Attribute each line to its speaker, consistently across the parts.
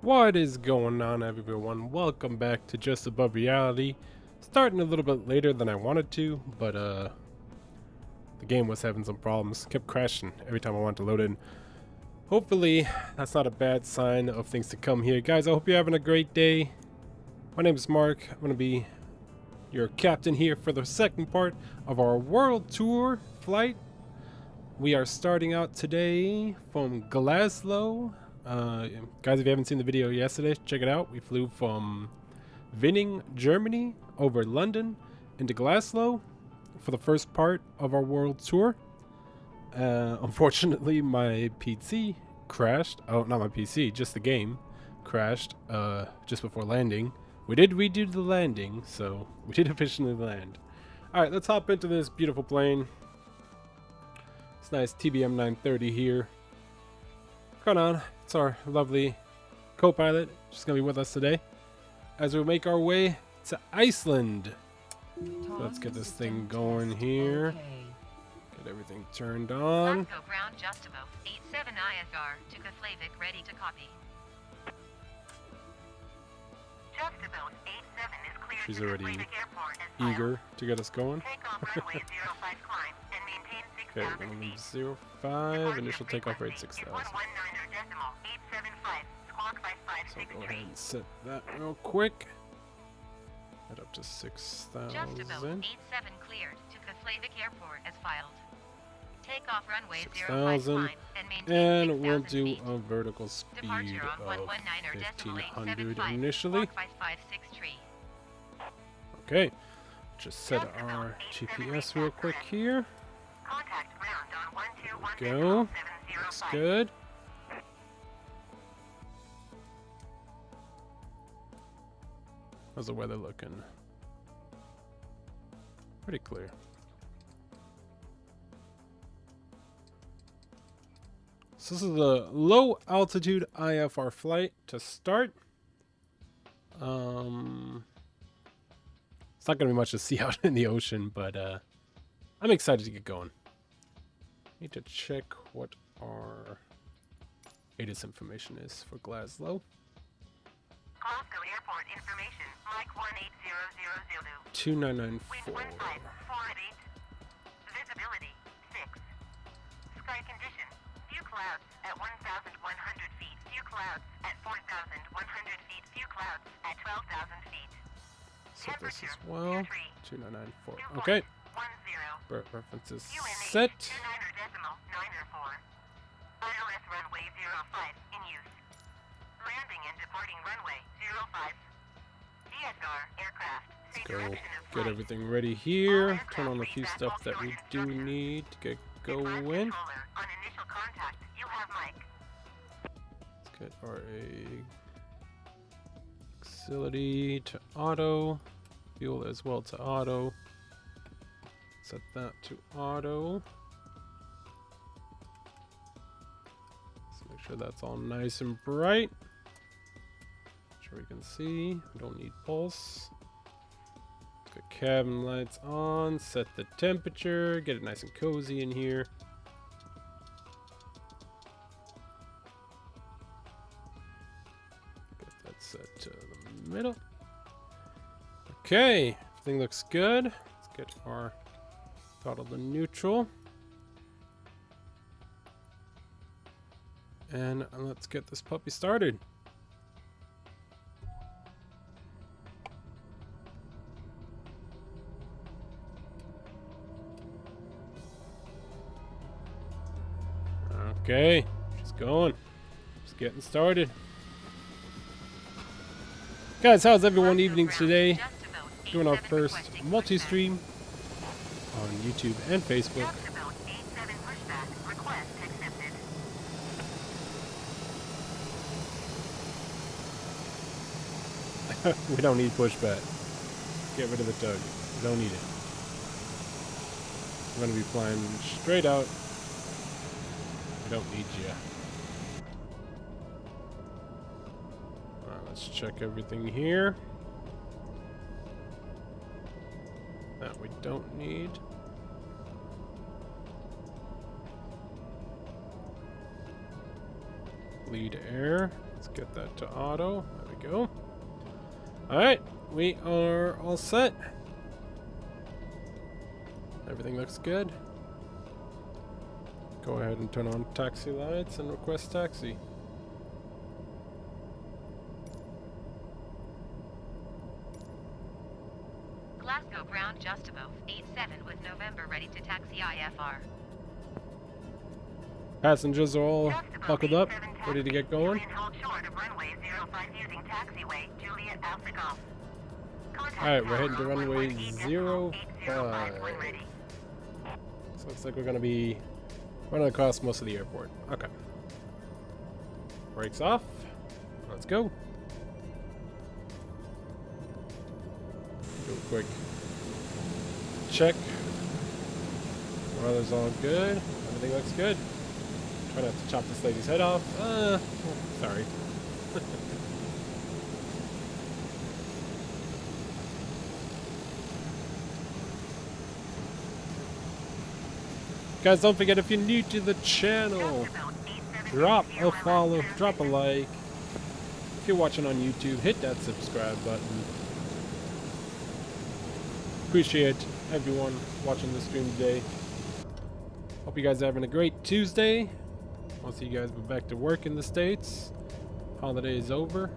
Speaker 1: What is going on, everyone? Welcome back to Just Above Reality. Starting a little bit later than I wanted to, but the game was having some problems. Kept crashing every time I wanted to load in. Hopefully, that's not a bad sign of things to come here. Guys, I hope you're having a great day. My name is Mark. I'm going to be your captain here for the second part of our world tour flight. We are starting out today from Glasgow. Guys, if you haven't seen the video yesterday, check it out. We flew from Vinning, Germany, over London into Glasgow for the first part of our world tour. Unfortunately, my PC crashed. Oh, not my PC, just the game crashed just before landing. We did redo the landing, so we did officially land. Alright, let's hop into this beautiful plane. It's nice TBM 930 here. What's going on? It's our lovely co-pilot. She's going to be with us today as we make our way to Iceland. So let's get this thing going here. Get everything turned on.
Speaker 2: Glasgow ground just above 87 ISR to Keflavik, ready to copy. Just about 87 is clear.
Speaker 1: She's
Speaker 2: to
Speaker 1: already
Speaker 2: Keflavik Airport as
Speaker 1: eager to get us going.
Speaker 2: Takeoff runway 05 climb and maintain
Speaker 1: Okay, we're
Speaker 2: 6,000
Speaker 1: going to
Speaker 2: feet.
Speaker 1: leave 05. Initial takeoff rate 6,000.
Speaker 2: 119.875, squawk
Speaker 1: So
Speaker 2: 5563.
Speaker 1: go ahead and set that real quick. Head up to 6,000.
Speaker 2: Just about 87 cleared to Keflavik Airport as filed. Takeoff runway 05
Speaker 1: 6,000.
Speaker 2: climb and maintain
Speaker 1: And we'll
Speaker 2: 6,000
Speaker 1: do
Speaker 2: feet.
Speaker 1: a vertical speed
Speaker 2: Departure
Speaker 1: of
Speaker 2: on 119.875,
Speaker 1: 1,500 initially.
Speaker 2: squawk 5563.
Speaker 1: Okay, just set our GPS real quick here.
Speaker 2: Contact ground on
Speaker 1: Go. Looks
Speaker 2: 121.705.
Speaker 1: good. How's the weather looking? Pretty clear. So this is the low altitude IFR flight to start. It's not gonna be much to see out in the ocean, but I'm excited to get going. Need to check what our ATIS information is for Glasgow.
Speaker 2: Glasgow Airport information, Mike 18000.
Speaker 1: 2994.
Speaker 2: Wind 15, 4 at 8. Visibility 6. Sky condition, few clouds at 1,100 feet, few clouds at 4,100 feet, few clouds at 12,000 feet.
Speaker 1: Set this as
Speaker 2: Temperature,
Speaker 1: well.
Speaker 2: 23.
Speaker 1: 2994. Okay.
Speaker 2: 10.
Speaker 1: References
Speaker 2: UNH
Speaker 1: set.
Speaker 2: 29.904. ILS runway 05 in use. Landing and departing runway 05. DSR aircraft. Say
Speaker 1: Go
Speaker 2: direction of
Speaker 1: get
Speaker 2: flight.
Speaker 1: everything ready here. Turn on a few stuff that we do need to get
Speaker 2: Flight
Speaker 1: going.
Speaker 2: controller, on initial contact, you have Mike.
Speaker 1: Let's get our auxiliary to auto. Fuel as well to auto. Set that to auto. Let's make sure that's all nice and bright. Sure we can see. We don't need pulse. Got cabin lights on. Set the temperature. Get it nice and cozy in here. Get that set to the middle. Okay, everything looks good. Let's get our throttle to neutral. And let's get this puppy started. Okay, she's going. Just getting started. Guys, how's everyone evening today?
Speaker 2: Just about
Speaker 1: Doing our
Speaker 2: 87
Speaker 1: first
Speaker 2: requesting
Speaker 1: multi-stream on YouTube and Facebook.
Speaker 2: pushback. Just about 87 pushback. Request accepted.
Speaker 1: We don't need pushback. Get rid of the tug. We don't need it. We're going to be flying straight out. We don't need you. Alright, let's check everything here. That we don't need. Bleed air. Let's get that to auto. There we go. Alright, we are all set. Everything looks good. Go ahead and turn on taxi lights and request taxi.
Speaker 2: Glasgow ground just above 87 with November ready to taxi IFR.
Speaker 1: Passengers are all
Speaker 2: Just above
Speaker 1: buckled up,
Speaker 2: 87
Speaker 1: ready to get
Speaker 2: taxi,
Speaker 1: going.
Speaker 2: and hold short of runway 05 using taxiway Juliet Alpha Golf. Contact
Speaker 1: Alright, we're
Speaker 2: tower
Speaker 1: heading to
Speaker 2: on
Speaker 1: runway
Speaker 2: 118.805 when
Speaker 1: 05.
Speaker 2: ready.
Speaker 1: So looks like we're gonna be running across most of the airport. Okay. Brakes off. Let's go. Do a quick check. Weather's all good. Everything looks good. Try not to chop this lady's head off. Sorry. Guys, don't forget, if you're new to the channel,
Speaker 2: Just about 87
Speaker 1: drop a
Speaker 2: UL
Speaker 1: follow,
Speaker 2: transition.
Speaker 1: drop a like. If you're watching on YouTube, hit that subscribe button. Appreciate everyone watching the stream today. Hope you guys are having a great Tuesday. I'll see you guys back to work in the States. Holiday is over.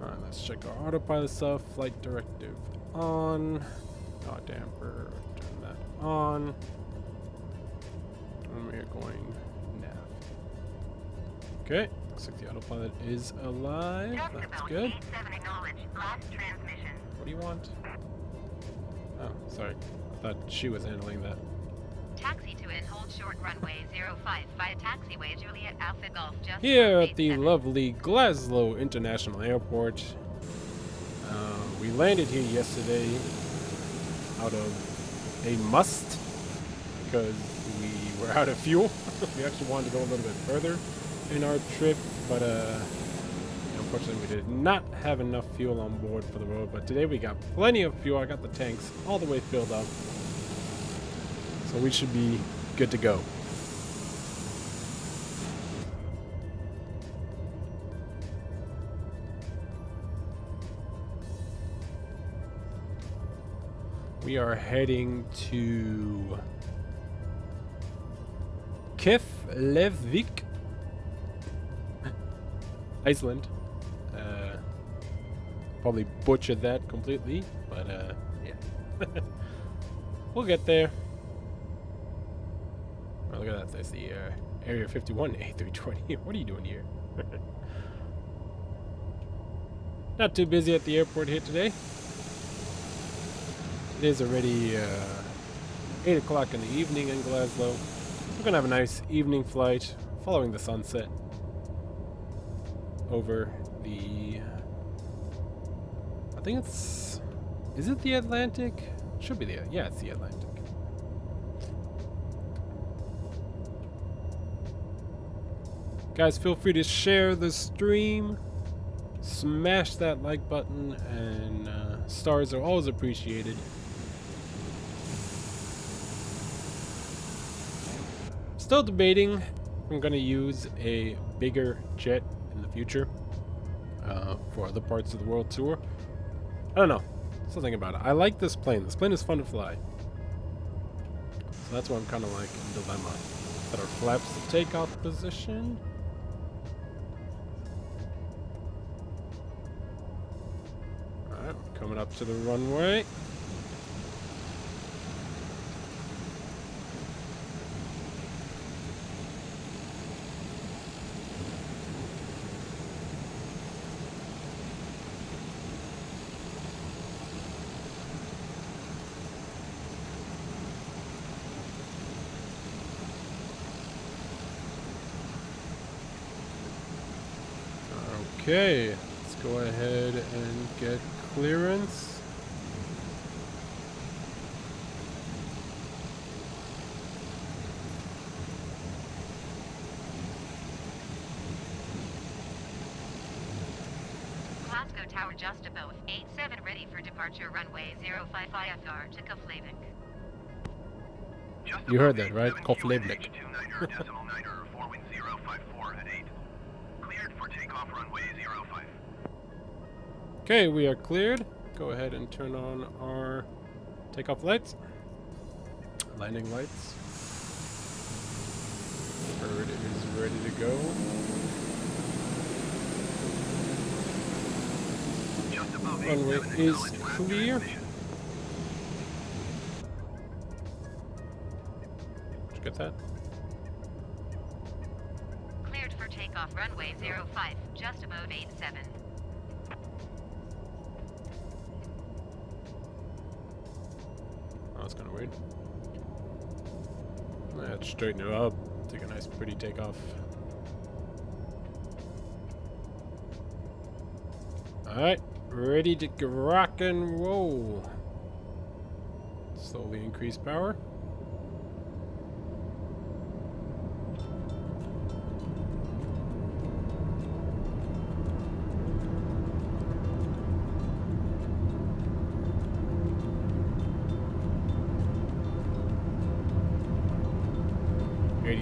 Speaker 1: Alright, let's check our autopilot stuff. Flight directive on. Yaw damper, turn that on. And we're going nav. Okay, looks like the autopilot is alive.
Speaker 2: Just
Speaker 1: That's
Speaker 2: about
Speaker 1: good.
Speaker 2: 87 acknowledge last transmission.
Speaker 1: What do you want? Oh, sorry. I thought she was handling that.
Speaker 2: Taxi to and hold short runway 05 via taxiway Juliet Alpha Golf just
Speaker 1: Here
Speaker 2: above
Speaker 1: at the
Speaker 2: 87.
Speaker 1: lovely Glasgow International Airport. We landed here yesterday out of a must because we were out of fuel. We actually wanted to go a little bit further in our trip, but unfortunately we did not have enough fuel on board for the road. But today we got plenty of fuel. I got the tanks all the way filled up, so we should be good to go. We are heading to Keflavik, Iceland. Probably butchered that completely, but yeah. We'll get there. Oh, look at that. There's the Area 51 A320. What are you doing here? Not too busy at the airport here today. It is already 8 o'clock in the evening in Glasgow. We're going to have a nice evening flight following the sunset over the... I think it's... Is it the Atlantic? Should be the... Yeah, it's the Atlantic. Guys, feel free to share the stream. Smash that like button, and stars are always appreciated. Still debating if I'm going to use a bigger jet in the future for other parts of the world tour. I don't know. Something about it. I like this plane. This plane is fun to fly. So that's why I'm kind of like in dilemma. Set our flaps to takeoff position. Alright, we're coming up to the runway. Okay, let's go ahead and get clearance.
Speaker 2: Glasgow Tower just above 87 ready for departure runway 05 IFR to Keflavik.
Speaker 1: You heard that, right? Koflevnik. Okay, we are cleared. Go ahead and turn on our takeoff lights. Landing lights. Bird is ready to go. Runway is clear. Did you get that?
Speaker 2: Cleared for takeoff runway 05, just above 87.
Speaker 1: Oh, that's kind of weird. Let's straighten it up. Take a nice pretty takeoff. Alright, ready to rock and roll. Slowly increase power.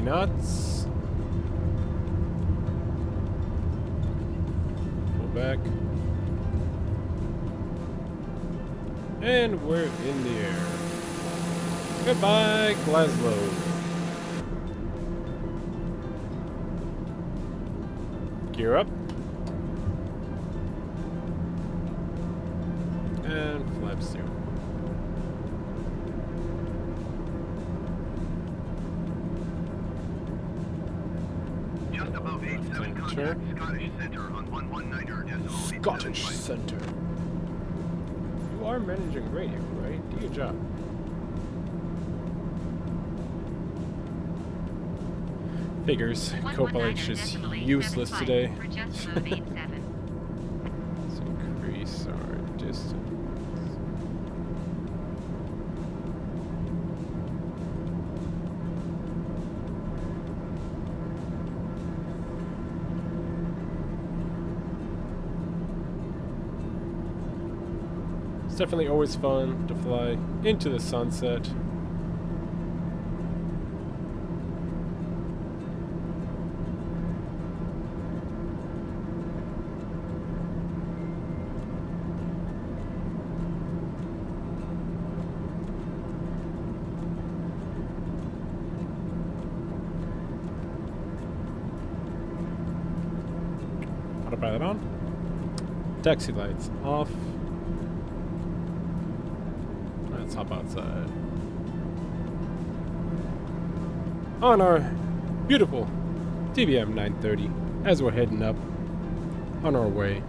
Speaker 1: Knots. Pull back. And we're in the air. Goodbye, Glasgow. Gear up. And flaps zero.
Speaker 3: Scottish Centre on 119er.
Speaker 1: Scottish Centre. You are managing radio, right? Do your job. Figures. Copilot's just useless today. Let's increase our distance. It's definitely always fun to fly into the sunset. Autopilot on. Taxi lights off. Let's hop outside. On our beautiful TBM 930 as we're heading up on our way.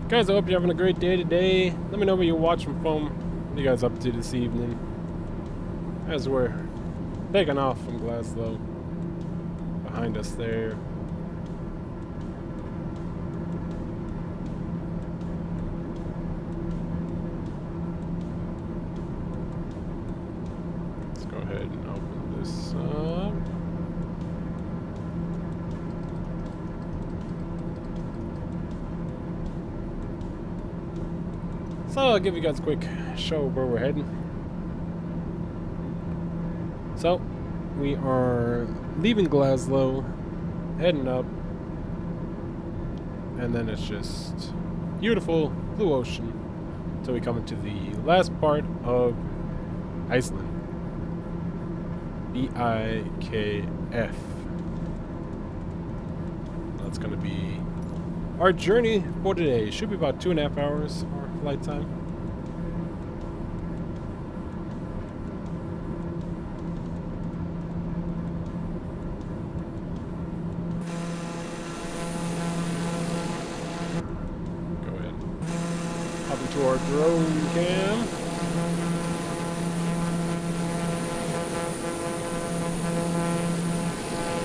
Speaker 1: Guys, I hope you're having a great day today. Let me know where you're watching from. What are you guys up to this evening? As we're taking off from Glasgow. Behind us there. Let's go ahead and open this up. So I'll give you guys a quick show where we're heading. So, we are leaving Glasgow, heading up, and then it's just beautiful blue ocean until we come into the last part of Iceland. BIKF. That's going to be our journey for today. Should be about 2.5 hours our flight time. Go ahead. Hop into our drone cam.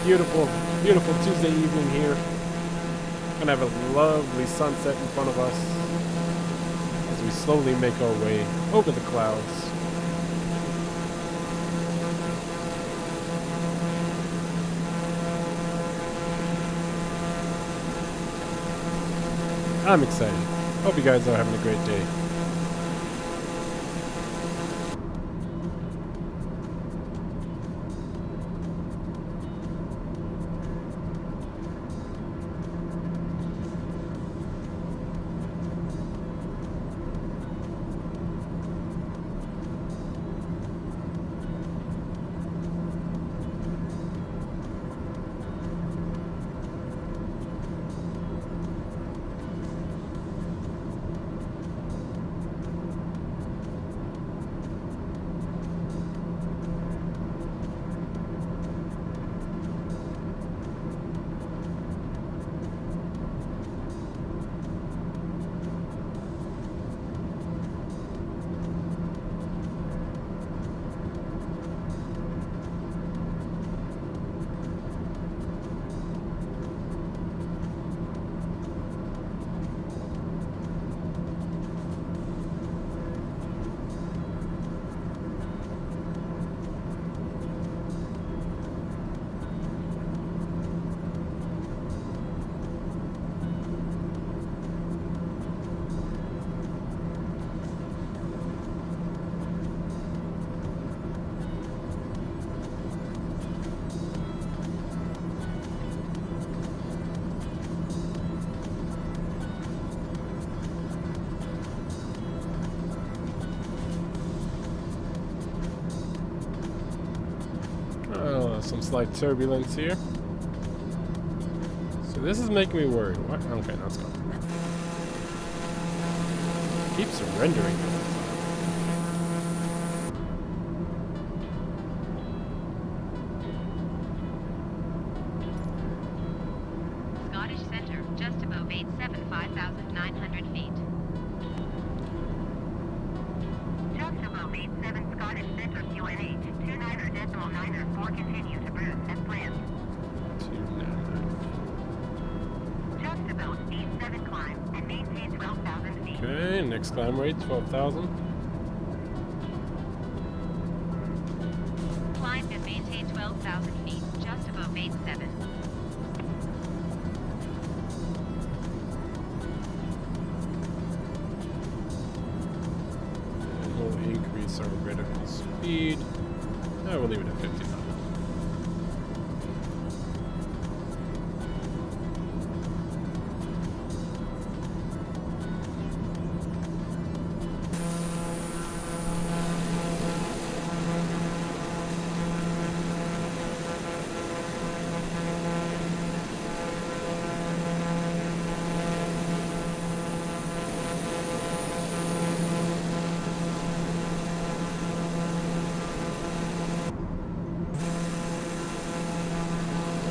Speaker 1: Beautiful, beautiful Tuesday evening here. Gonna have a lovely sunset in front of us as we slowly make our way over the clouds. I'm excited. Hope you guys are having a great day. Some slight turbulence here. So this is making me worried. What? Okay, now it's gone. Keeps surrendering.
Speaker 2: Scottish Centre, just above 87, 5,900 feet. Just above 87 Scottish Centre, QNH, 29.904, continue to Bruce as planned.
Speaker 1: 299.
Speaker 2: Just about 87 climb and maintain 12,000 feet.
Speaker 1: Okay, next climb rate 12,000.
Speaker 2: Climb and maintain 12,000 feet, just above 87.
Speaker 1: And we'll increase our vertical speed. We'll leave it at 59.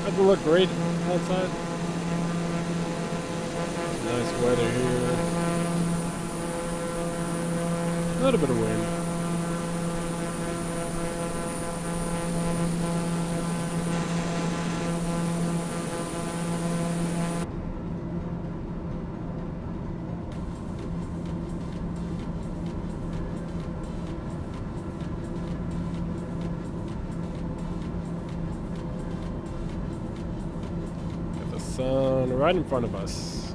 Speaker 1: Doesn't look great outside. Nice weather here. A little bit of wind. Sun right in front of us.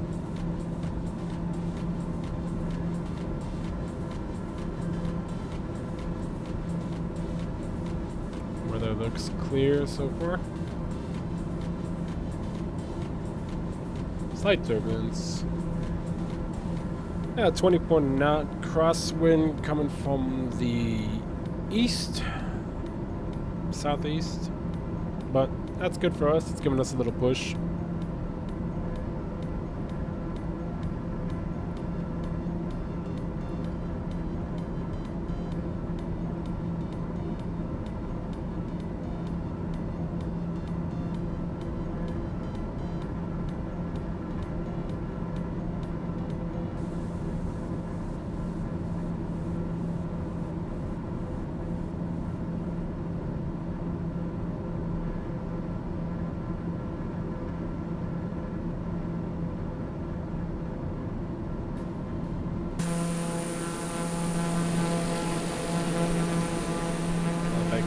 Speaker 1: Weather looks clear so far. Slight turbulence. Yeah, 24-knot crosswind coming from the east, southeast. But that's good for us. It's giving us a little push.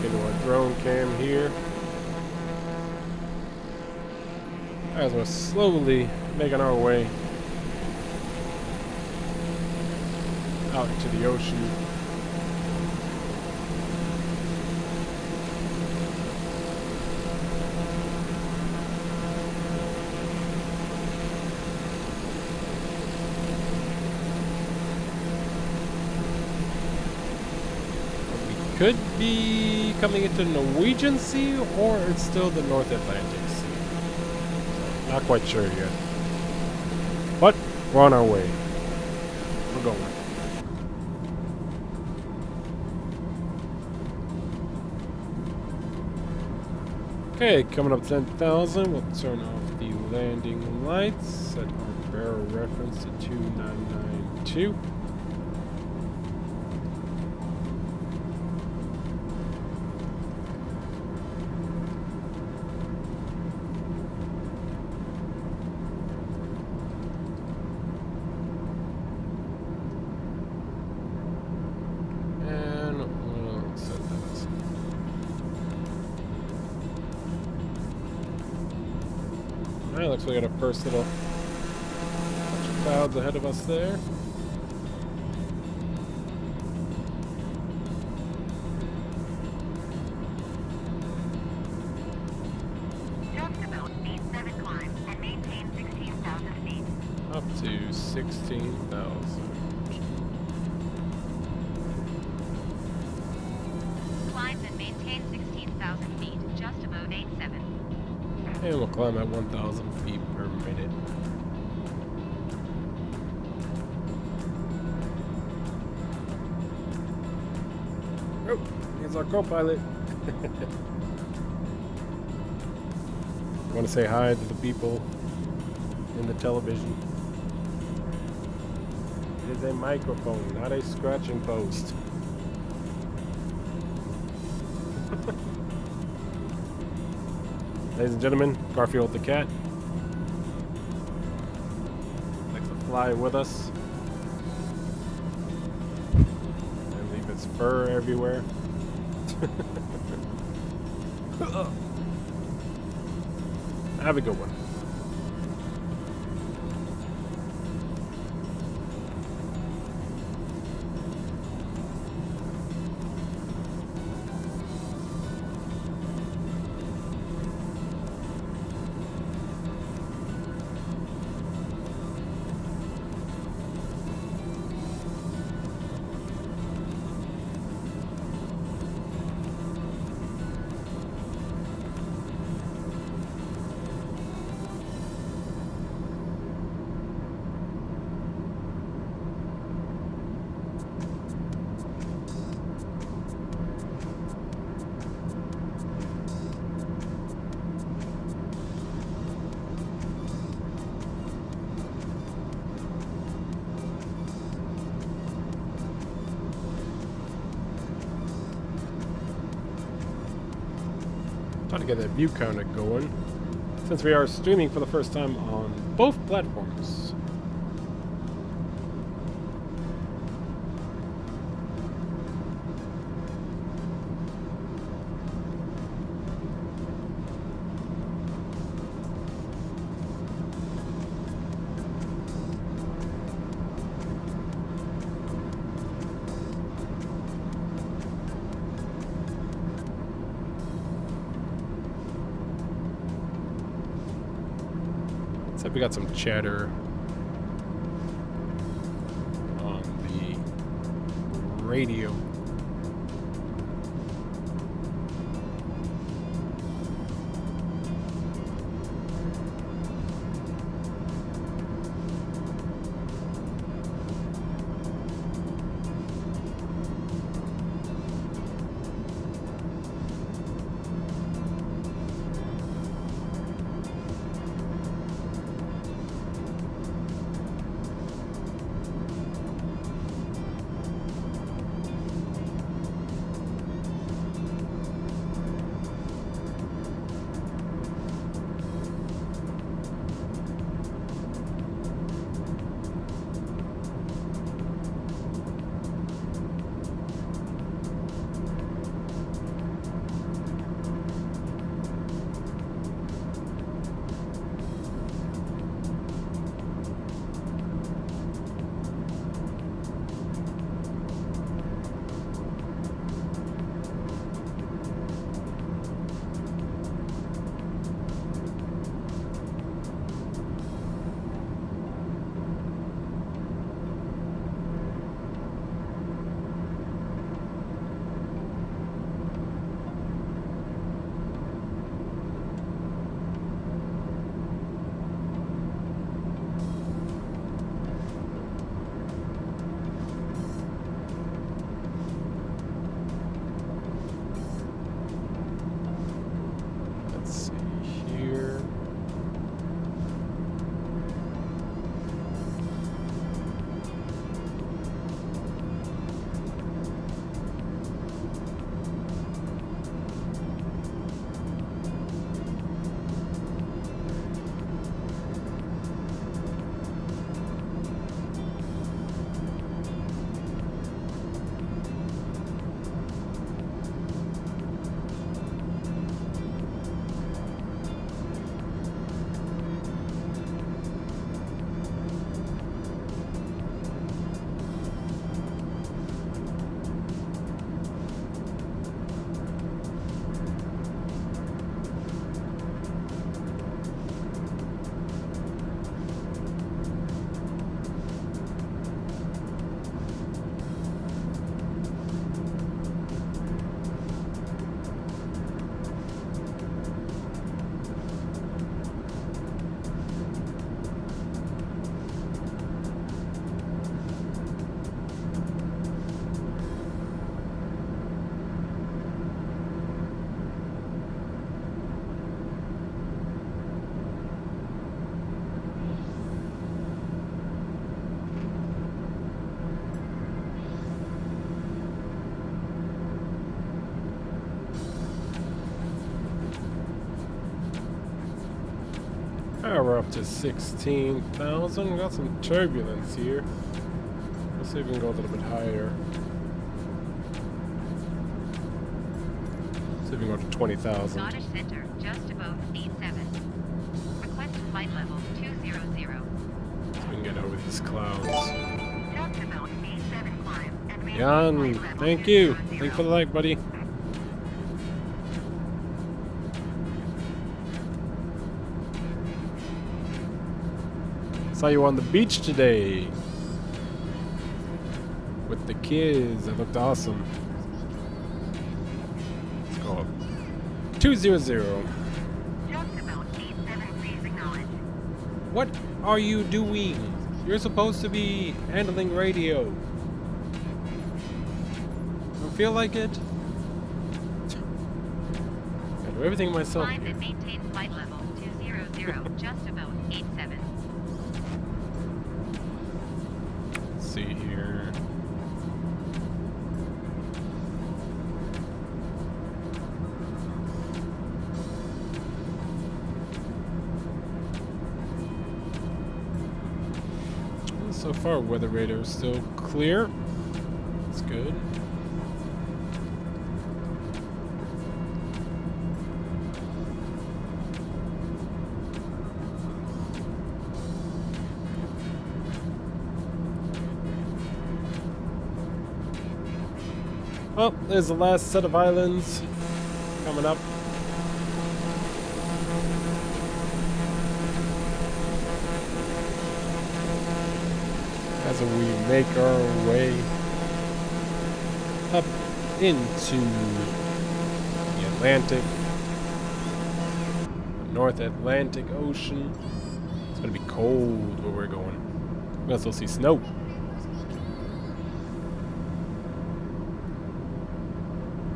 Speaker 1: Into our drone cam here as we're slowly making our way out into the ocean. Could be coming into Norwegian Sea, or it's still the North Atlantic Sea. Not quite sure yet. But we're on our way. We're going. Okay, coming up 10,000. We'll turn off the landing lights. Set our barrel reference to 2992. Alright, looks like we got our first little bunch of clouds ahead of us there.
Speaker 2: Just about speed 7 climb and maintain 16,000 feet.
Speaker 1: Up to 16,000.
Speaker 2: Climb and maintain 16,000 feet, just above 87.
Speaker 1: And we'll climb at 1,000 feet per minute. Oh, here's our co-pilot. Want to say hi to the people in the television. It is a microphone, not a scratching post. Ladies and gentlemen, Garfield the cat likes to fly with us and leave its fur everywhere. Have a good one. Trying to get that view counter going, since we are streaming for the first time on both platforms. So we got some chatter on the radio. Let's see here. Alright, we're up to 16,000. We got some turbulence here. Let's see if we can go a little bit higher. See if we can go to 20,000.
Speaker 2: Scottish Center, just above 87. Request flight level 200.
Speaker 1: So we can get over these clouds.
Speaker 2: Just about 87 climb and maintain
Speaker 1: Jan,
Speaker 2: flight level
Speaker 1: thank you.
Speaker 2: 200.
Speaker 1: Thanks for the like, buddy. Saw you on the beach today with the kids. It looked awesome. Let's go up. 200.
Speaker 2: Just about 87 please acknowledge.
Speaker 1: What are you doing? You're supposed to be handling radio. Don't feel like it? I do everything myself.
Speaker 2: Climb and maintain flight level 200, just about 87.
Speaker 1: Let's see here. So far, weather radar is still clear. That's good. Oh, there's the last set of islands coming up. as we make our way up into the Atlantic, North Atlantic Ocean. It's gonna be cold where we're going. We're gonna still see snow.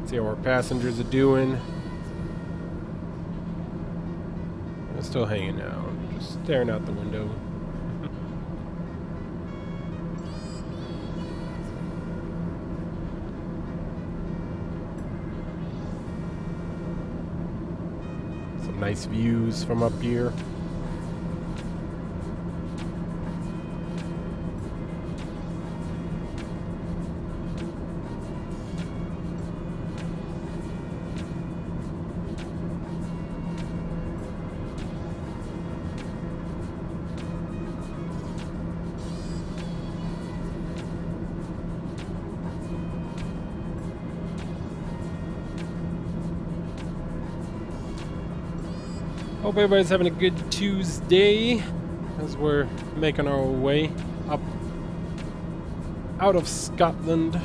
Speaker 1: See how our passengers are doing. They're still hanging out, just staring out the window. Some nice views from up here. Hope everybody's having a good Tuesday as we're making our way up out of Scotland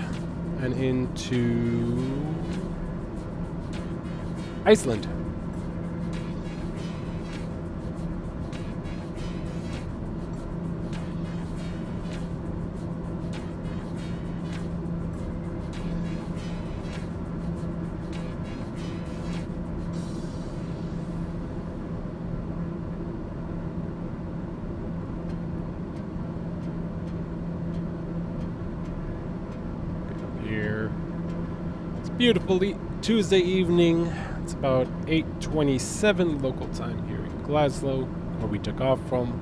Speaker 1: and into Iceland. Here. It's a beautiful Tuesday evening. It's about 8:27 local time here in Glasgow, where we took off from.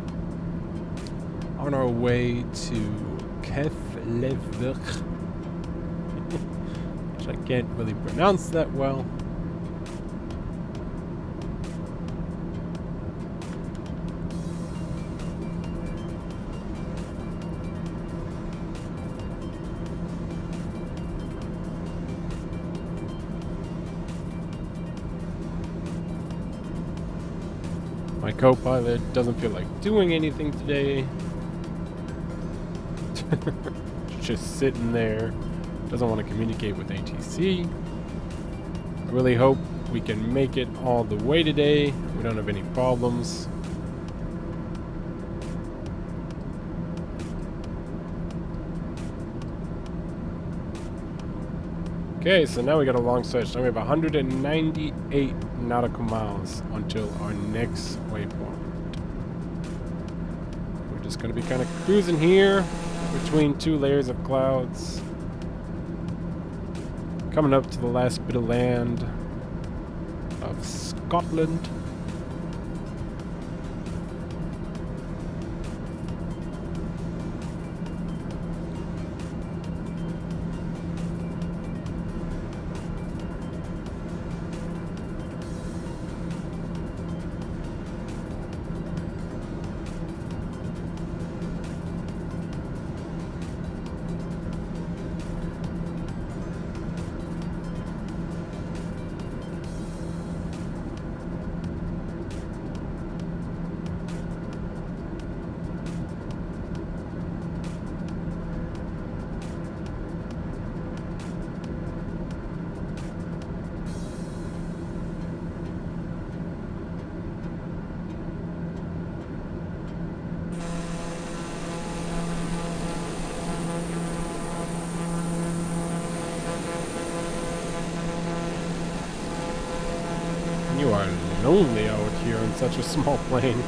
Speaker 1: On our way to Keflavik, which I can't really pronounce that well. My co-pilot doesn't feel like doing anything today. Just sitting there. Doesn't want to communicate with ATC. I really hope we can make it all the way today. We don't have any problems. Okay, so now we got a long stretch. Now we have 198 nautical miles until our next waypoint. We're just going to be kind of cruising here between two layers of clouds. Coming up to the last bit of land of Scotland. You are lonely out here on such a small plane.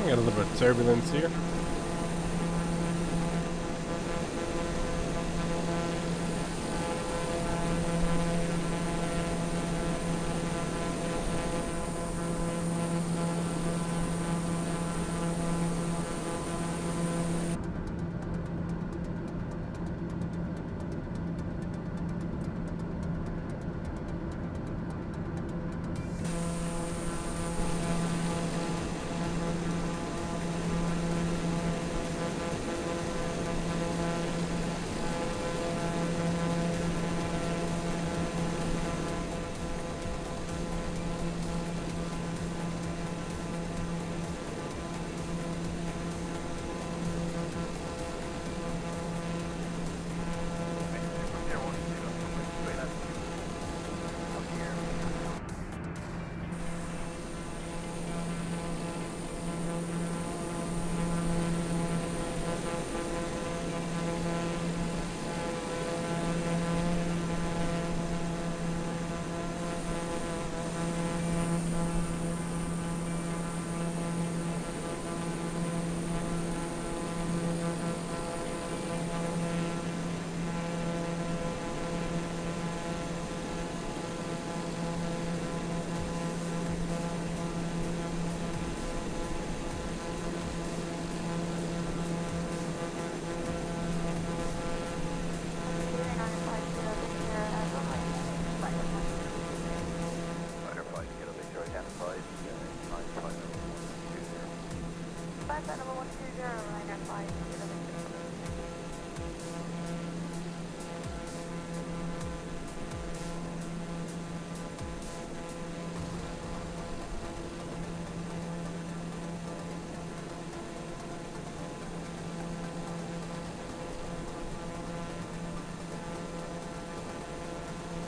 Speaker 1: Got a little bit of turbulence here.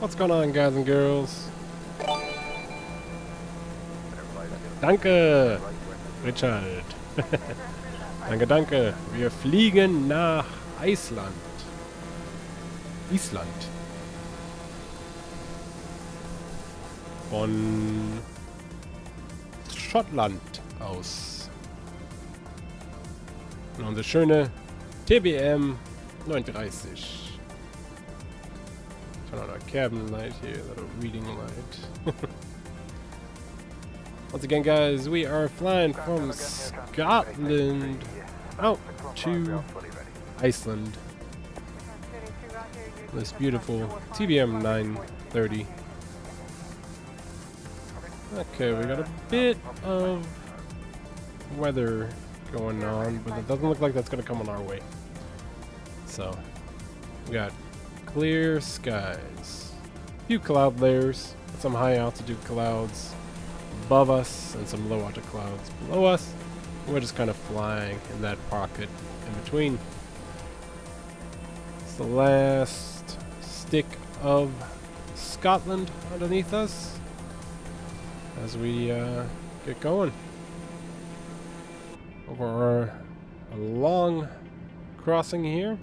Speaker 1: What's going on, guys and girls? Danke, Richard. Danke, danke. Wir fliegen nach Iceland. Island. Von Schottland aus. Und unsere schöne TBM 39. Turn on our cabin light here, little reading light. Once again, guys, we are flying from Scotland out to Iceland. This beautiful TBM 930. Okay, we got a bit of weather going on, but it doesn't look like that's going to come on our way. So, we got clear skies, a few cloud layers, some high altitude clouds above us, and some low altitude clouds below us. We're just kind of flying in that pocket in between. It's the last stick of Scotland underneath us as we get going over a long crossing here.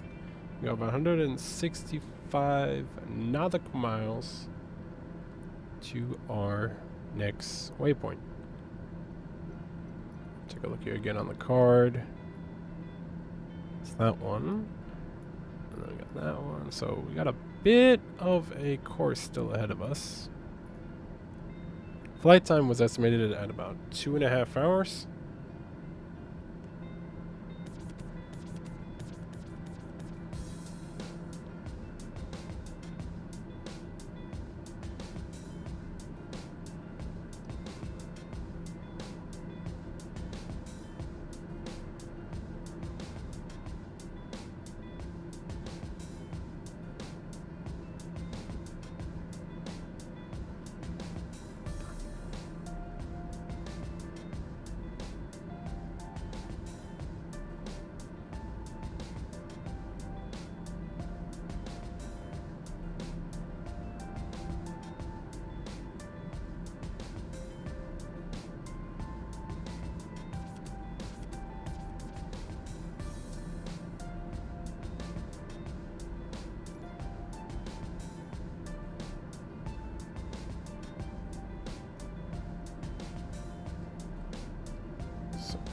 Speaker 1: We have 165 nautical miles to our next waypoint. Take a look here again on the card. It's that one. And then we got that one. So we got a bit of a course still ahead of us. Flight time was estimated at about 2.5 hours.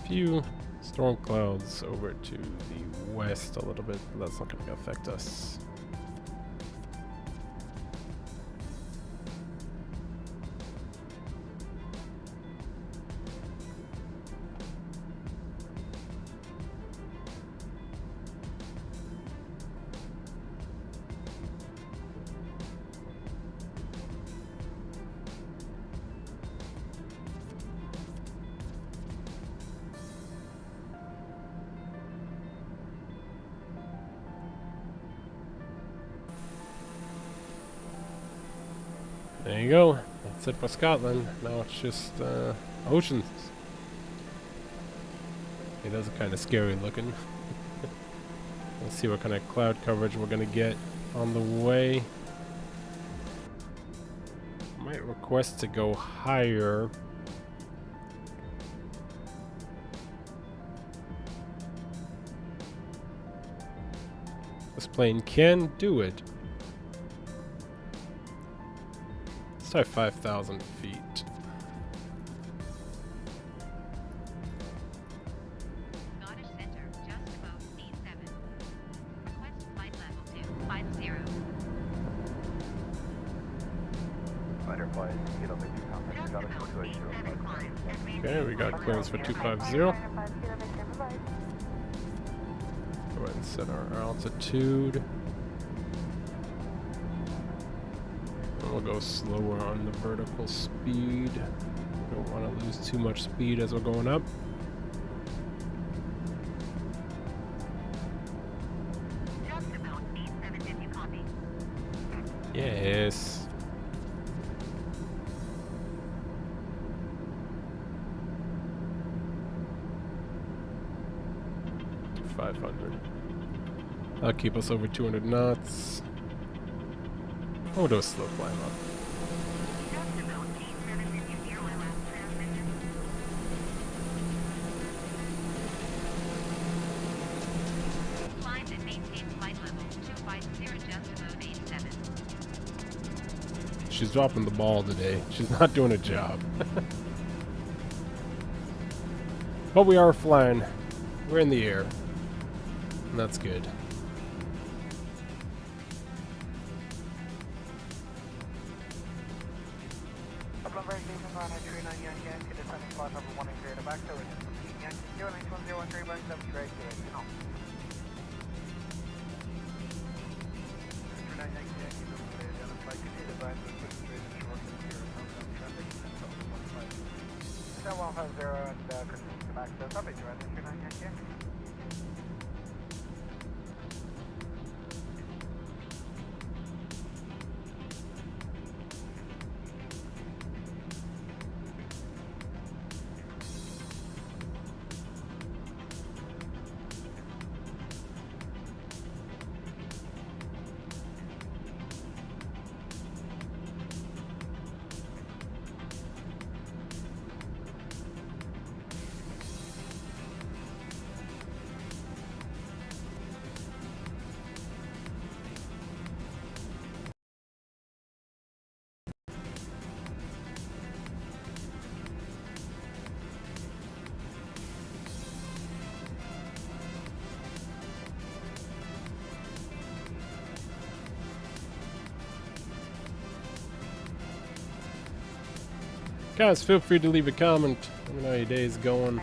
Speaker 1: Few storm clouds over to the west a little bit, but that's not going to affect us. There you go. That's it for Scotland. Now it's just oceans. It is kind of scary looking. Let's see what kind of cloud coverage we're going to get on the way. Might request to go higher. This plane can do it. Let's try 5,000 feet.
Speaker 2: Scottish Center, just above C7. Request flight level 250.
Speaker 4: Fighter flight, conference, Scottish 280.
Speaker 1: Okay, we got clearance for 250. Go ahead and set our altitude. And we'll go slower on the vertical speed. Don't want to lose too much speed as we're going up.
Speaker 2: Just about 87 if you copy.
Speaker 1: Yes. That'll keep us over 200 knots. We'll do a slow climb up.
Speaker 2: Just about 87 if you hear my last transmission. Climb and maintain flight level 250 just above 87.
Speaker 1: She's dropping the ball today. She's not doing a job. But we are flying. We're in the air. And that's good.
Speaker 4: Bloomberg Station, line 39 Yankee, Yankee, descending flight level 180 back to it. Yankee, 09113 back 7 straight to it. No. 39 Yankee, Yankee, double clear, the other flight, continue to bind, but straight to short, zero, southbound traffic, and south 15. Hotel 150 and continue to back to subway, 39 Yankee, Yankee.
Speaker 1: Guys, feel free to leave a comment. Let me know how your day is going.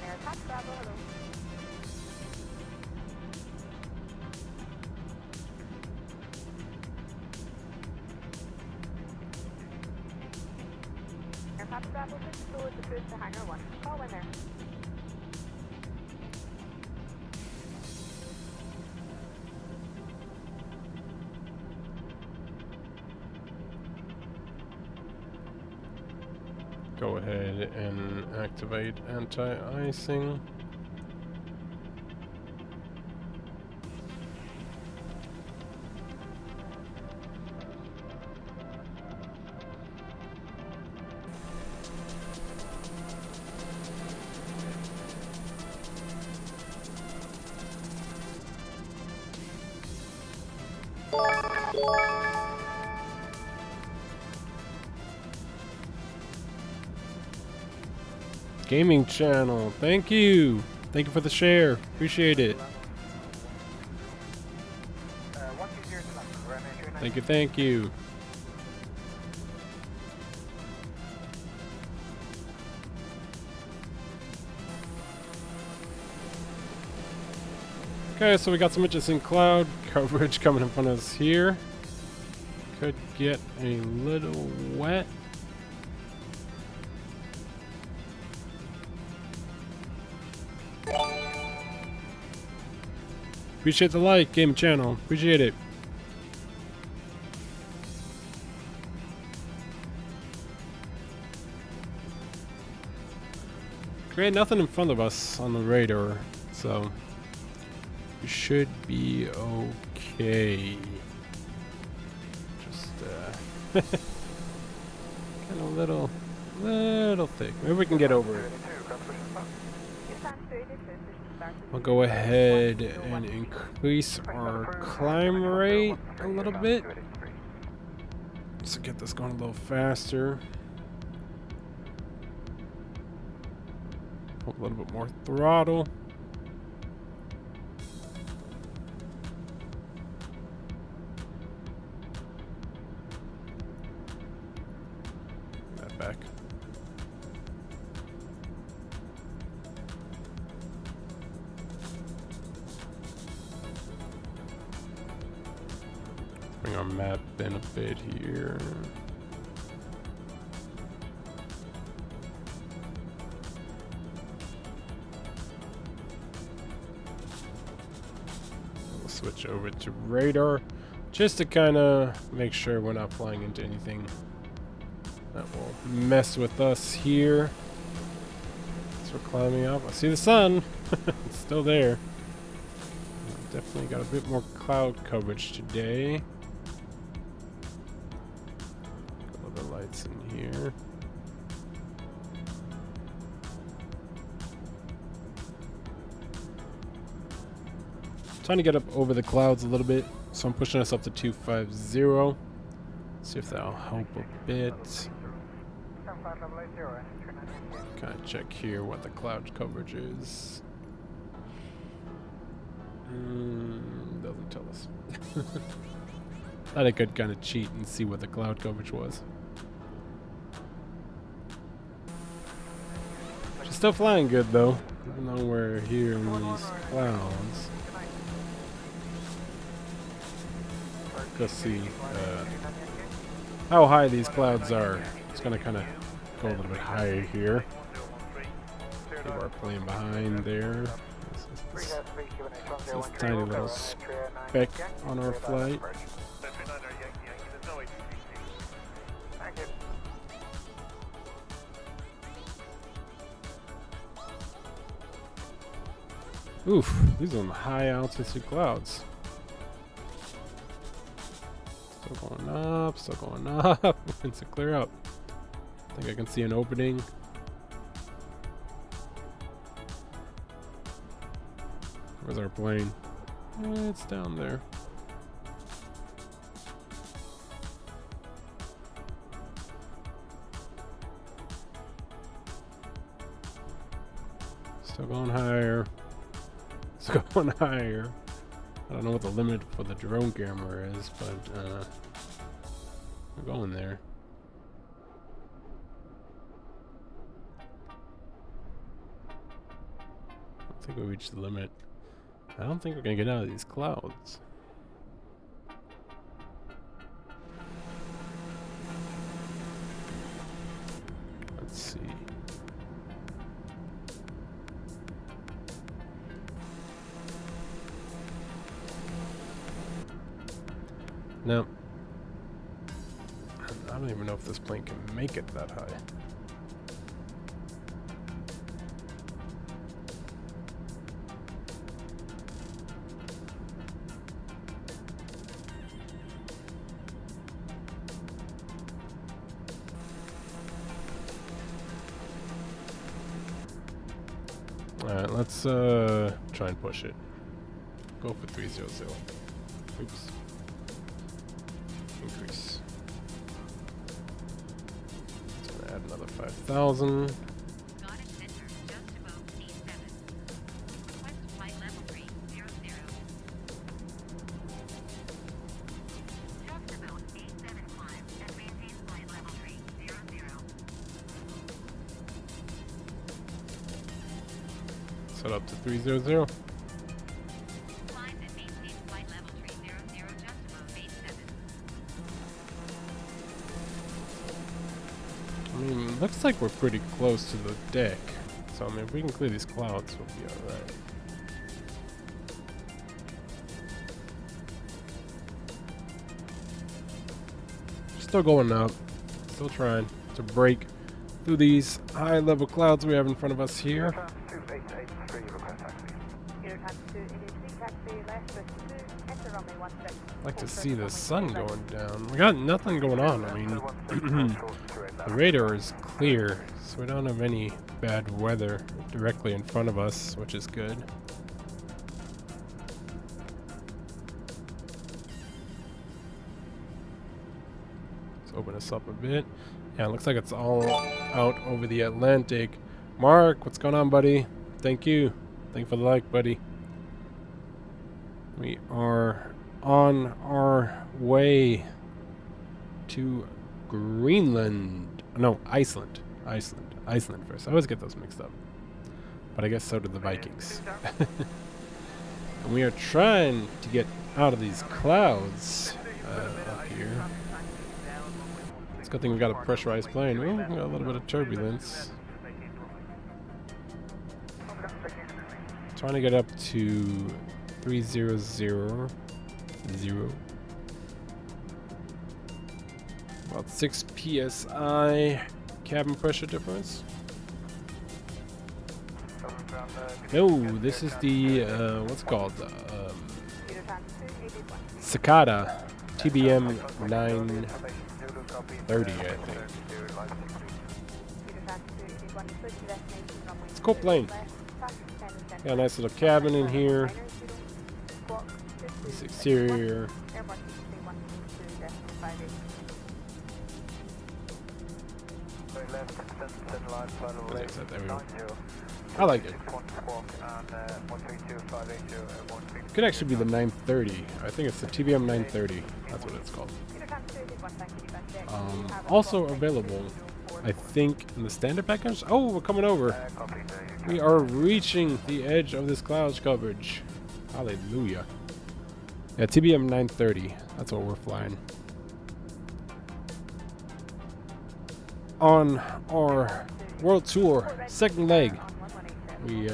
Speaker 1: Go ahead and activate anti-icing. Gaming channel, thank you. Thank you for the share. Appreciate it. Thank you, thank you. Okay, so we got some interesting cloud coverage coming in front of us here. Could get a little wet. Appreciate the like, game channel. Appreciate it. Great, nothing in front of us on the radar, so we should be okay. Just kind of little thick. Maybe we can get over it. We'll go ahead and increase our climb rate a little bit. Just to get this going a little faster. Put a little bit more throttle. That back. Bring our map in a bit here. We'll switch over to radar just to kind of make sure we're not flying into anything that will mess with us here. So we're climbing up. I see the sun. It's still there. Definitely got a bit more cloud coverage today. Lights in here. Trying to get up over the clouds a little bit, so I'm pushing us up to 250. See if that'll help a bit. Kind of check here what the cloud coverage is. Doesn't tell us. Thought I could kind of cheat and see what the cloud coverage was. still flying good though, even though we're here in these clouds. Let's see how high these clouds are. It's gonna kind of go a little bit higher here. People are playing behind there. This tiny little speck on our flight. Oof, these are high altitude clouds. Still going up, still going up. It's to clear up. I think I can see an opening. Where's our plane? It's down there. Still going higher. Still going higher. I don't know what the limit for the drone camera is, but we're going there. I think we reached the limit. I don't think we're gonna get out of these clouds. Let's see. No. I don't even know if this plane can make it that high. Alright, let's try and push it. Go for 300. Oops. Increase. It's gonna add another 5,000.
Speaker 2: Got a center just above C7. Request flight level 300. Just about A7 climb and maintain flight level 300.
Speaker 1: Set up to 300.
Speaker 2: Climb and maintain flight level 300 just above A7.
Speaker 1: I mean, looks like we're pretty close to the deck. So, I mean, if we can clear these clouds, we'll be alright. Still going up. Still trying to break through these high level clouds we have in front of us here. I'd like to see the sun going down. We got nothing going on. I mean, the radar is clear, so we don't have any bad weather directly in front of us, which is good. Let's open this up a bit. Yeah, it looks like it's all out over the Atlantic. Mark, what's going on, buddy? Thank you. Thank you for the like, buddy. We are on our way to Greenland. No, Iceland. Iceland first. I always get those mixed up. But I guess so do the Vikings. And we are trying to get out of these clouds up here. It's a good thing we got a pressurized plane. Ooh, we got a little bit of turbulence. Trying to get up to 300. About 6 psi cabin pressure difference. No, this is the what's it called? Cicada TBM 930, I think. It's a cool plane. Got a nice little cabin in here. This exterior. There we go. I like it. Could actually be the 930. I think it's the TBM 930. That's what it's called. Also available I think, in the standard package. Oh, we're coming over.
Speaker 4: Copy,
Speaker 1: We are reaching the edge of this cloud coverage. Hallelujah. Yeah, TBM 930. That's what we're flying. On our world tour, second leg, we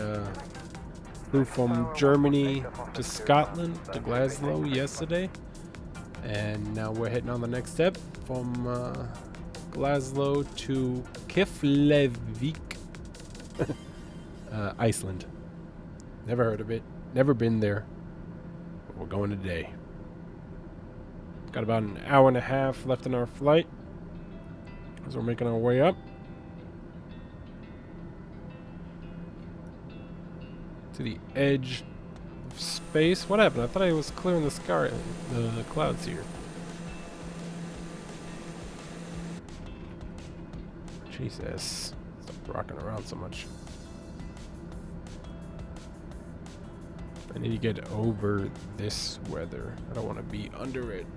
Speaker 1: flew from Germany to Scotland to Glasgow yesterday, and now we're heading on the next step from Glasgow to Keflavik, Iceland. Never heard of it, never been there, but we're going today. Got about an hour and a half left in our flight as we're making our way up to the edge of space. What happened? I thought I was clearing the sky, the clouds here. Jesus, stop rocking around so much. I need to get over this weather. I don't want to be under it.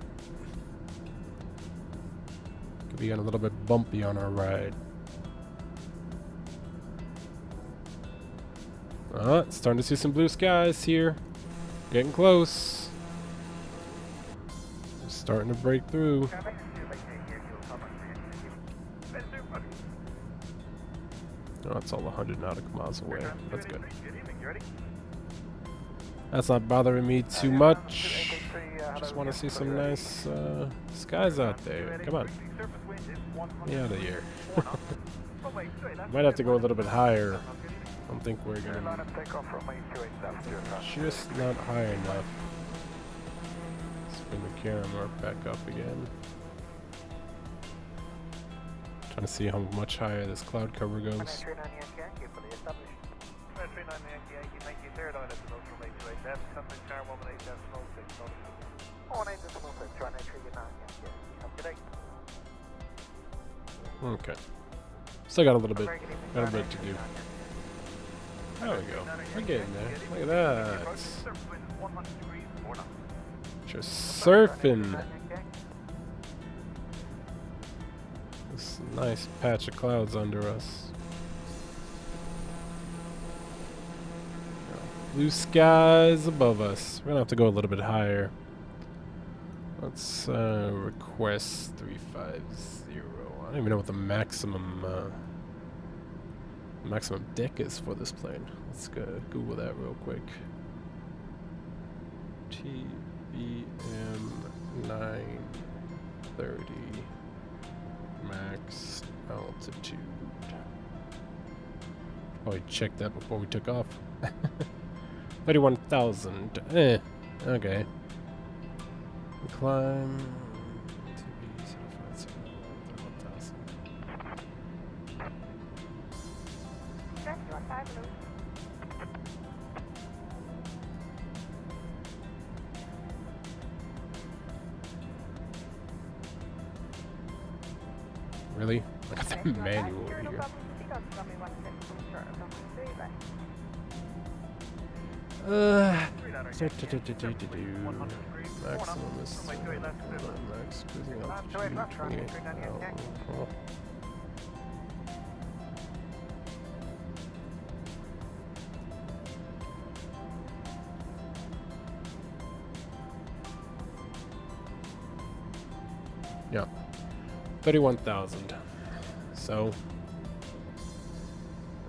Speaker 1: Could be getting a little bit bumpy on our ride. Starting to see some blue skies here. Getting close. Starting to break through. Oh, it's all 100 nautical miles away. That's good. That's not bothering me too much. Just want to see some nice skies out there. Come on. Get out of here. Might have to go a little bit higher. I don't think we're going to. Just not high enough. Spin the camera back up again. Trying to see how much higher this cloud cover goes. Okay. Still got a little bit to do. There we go. We're getting there. Look at that. Just surfing. This nice patch of clouds under us. Blue skies above us. We're gonna have to go a little bit higher. Let's request 350. I don't even know what the maximum deck is for this plane. Let's go Google that real quick. TBM 930 max altitude. Probably checked that before we took off. 31,000. Okay. Climb. Really? I got the manual over here. Maximum is max cruising altitude 28. Oh. Yeah, 31,000. So,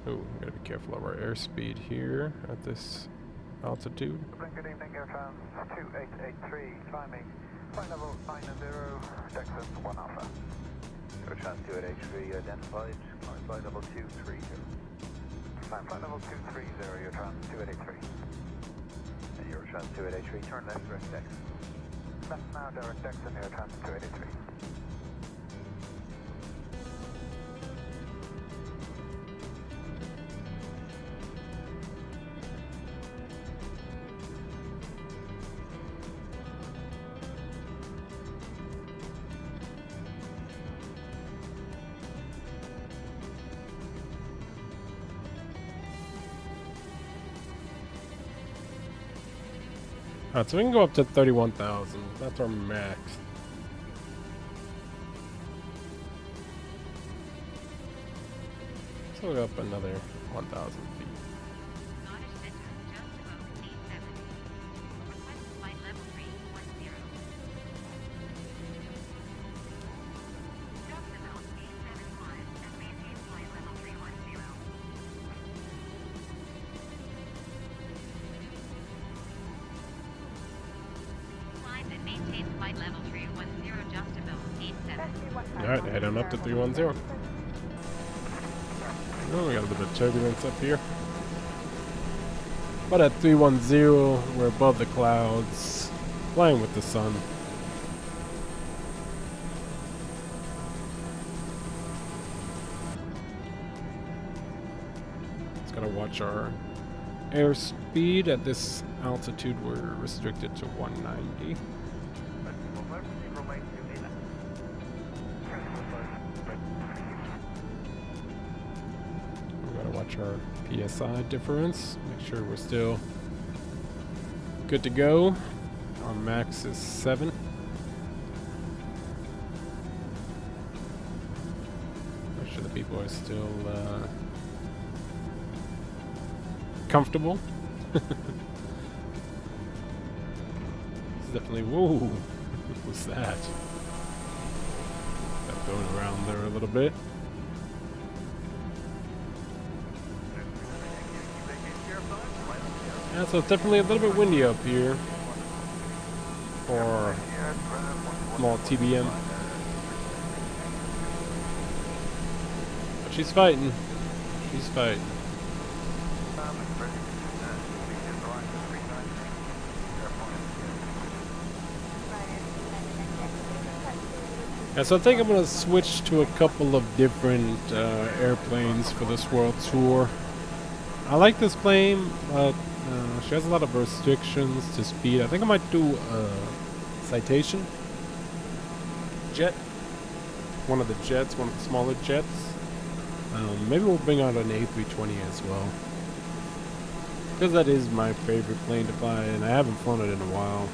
Speaker 1: we gotta be careful of our airspeed here at this altitude.
Speaker 4: Good evening, Air France 2883, climbing flight level 90, Texas 1 Alpha. Air France 2883 identified, climb flight level 230. Climb flight level 230, Air France 2883. And Air France 2883, turn left, direct X. Left now, direct X and Air France 2883.
Speaker 1: Alright, so we can go up to 31,000. That's our max. So we're up another 1,000 feet.
Speaker 2: Scottish Center just above C7. Request flight level 310. Just about C7 and maintain flight level 310. Climb and maintain flight level 310 just above C7.
Speaker 1: Alright, head on up to 310. Oh, we got a little bit of turbulence up here. But at 310, we're above the clouds, flying with the sun. Just gotta watch our airspeed. At this altitude, we're restricted to 190. We gotta watch our PSI difference. Make sure we're still good to go. Our max is 7. Make sure the people are still comfortable. It's definitely, whoa, what was that? Got going around there a little bit. Yeah, so it's definitely a little bit windy up here for small TBM. But she's fighting. She's fighting. Yeah, so I think I'm going to switch to a couple of different airplanes for this world tour. I like this plane, but she has a lot of restrictions to speed. I think I might do a Citation jet. One of the jets, one of the smaller jets. Maybe we'll bring out an A320 as well. Because that is my favorite plane to fly, and I haven't flown it in a while.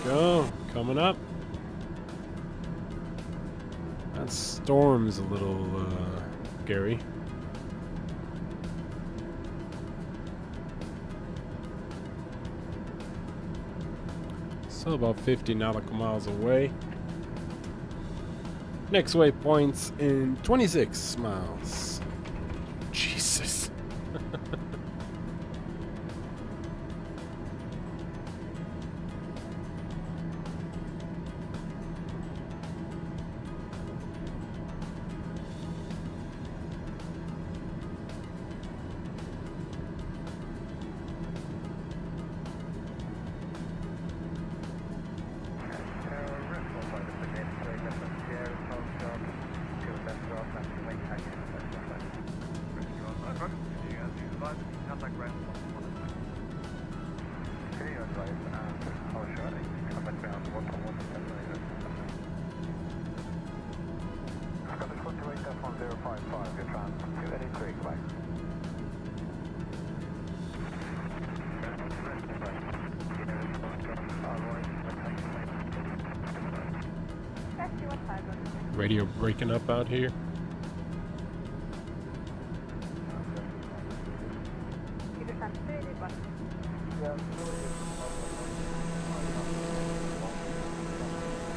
Speaker 1: There we go, coming up. That storm's a little scary. So about 50 nautical miles away. Next waypoint's in 26 miles. Jesus. Radio breaking up out here.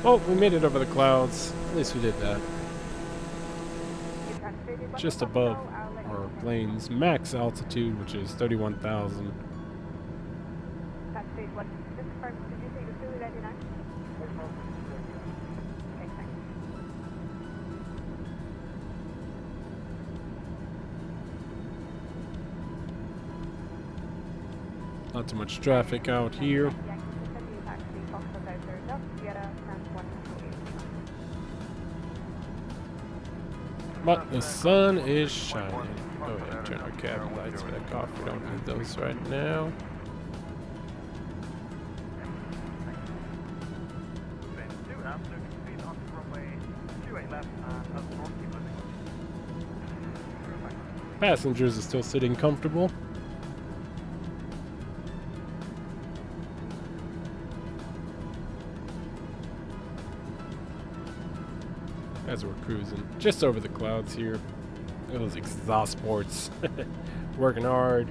Speaker 1: Oh, we made it over the clouds. At least we did that. Just above our plane's max altitude, which is 31,000. Not too much traffic out here. But the sun is shining. Go ahead and turn our cabin lights back off. We don't need those right now. Passengers are still sitting comfortable. as we're cruising just over the clouds here. Those exhaust sports. Working hard.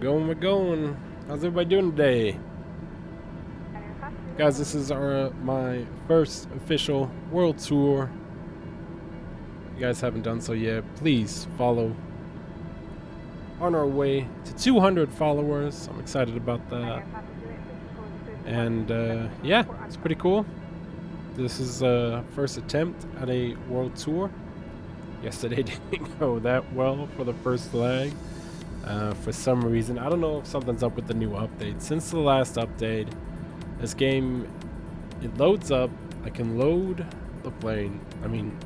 Speaker 1: We're going. How's everybody doing today? Guys, this is my first official world tour. If you guys haven't done so yet, please follow. On our way to 200 followers. I'm excited about that. And yeah, it's pretty cool. This is first attempt at a world tour. Yesterday didn't go that well for the first leg. For some reason, I don't know if something's up with the new update. Since the last update, this game, it loads up. I can load the plane. I mean,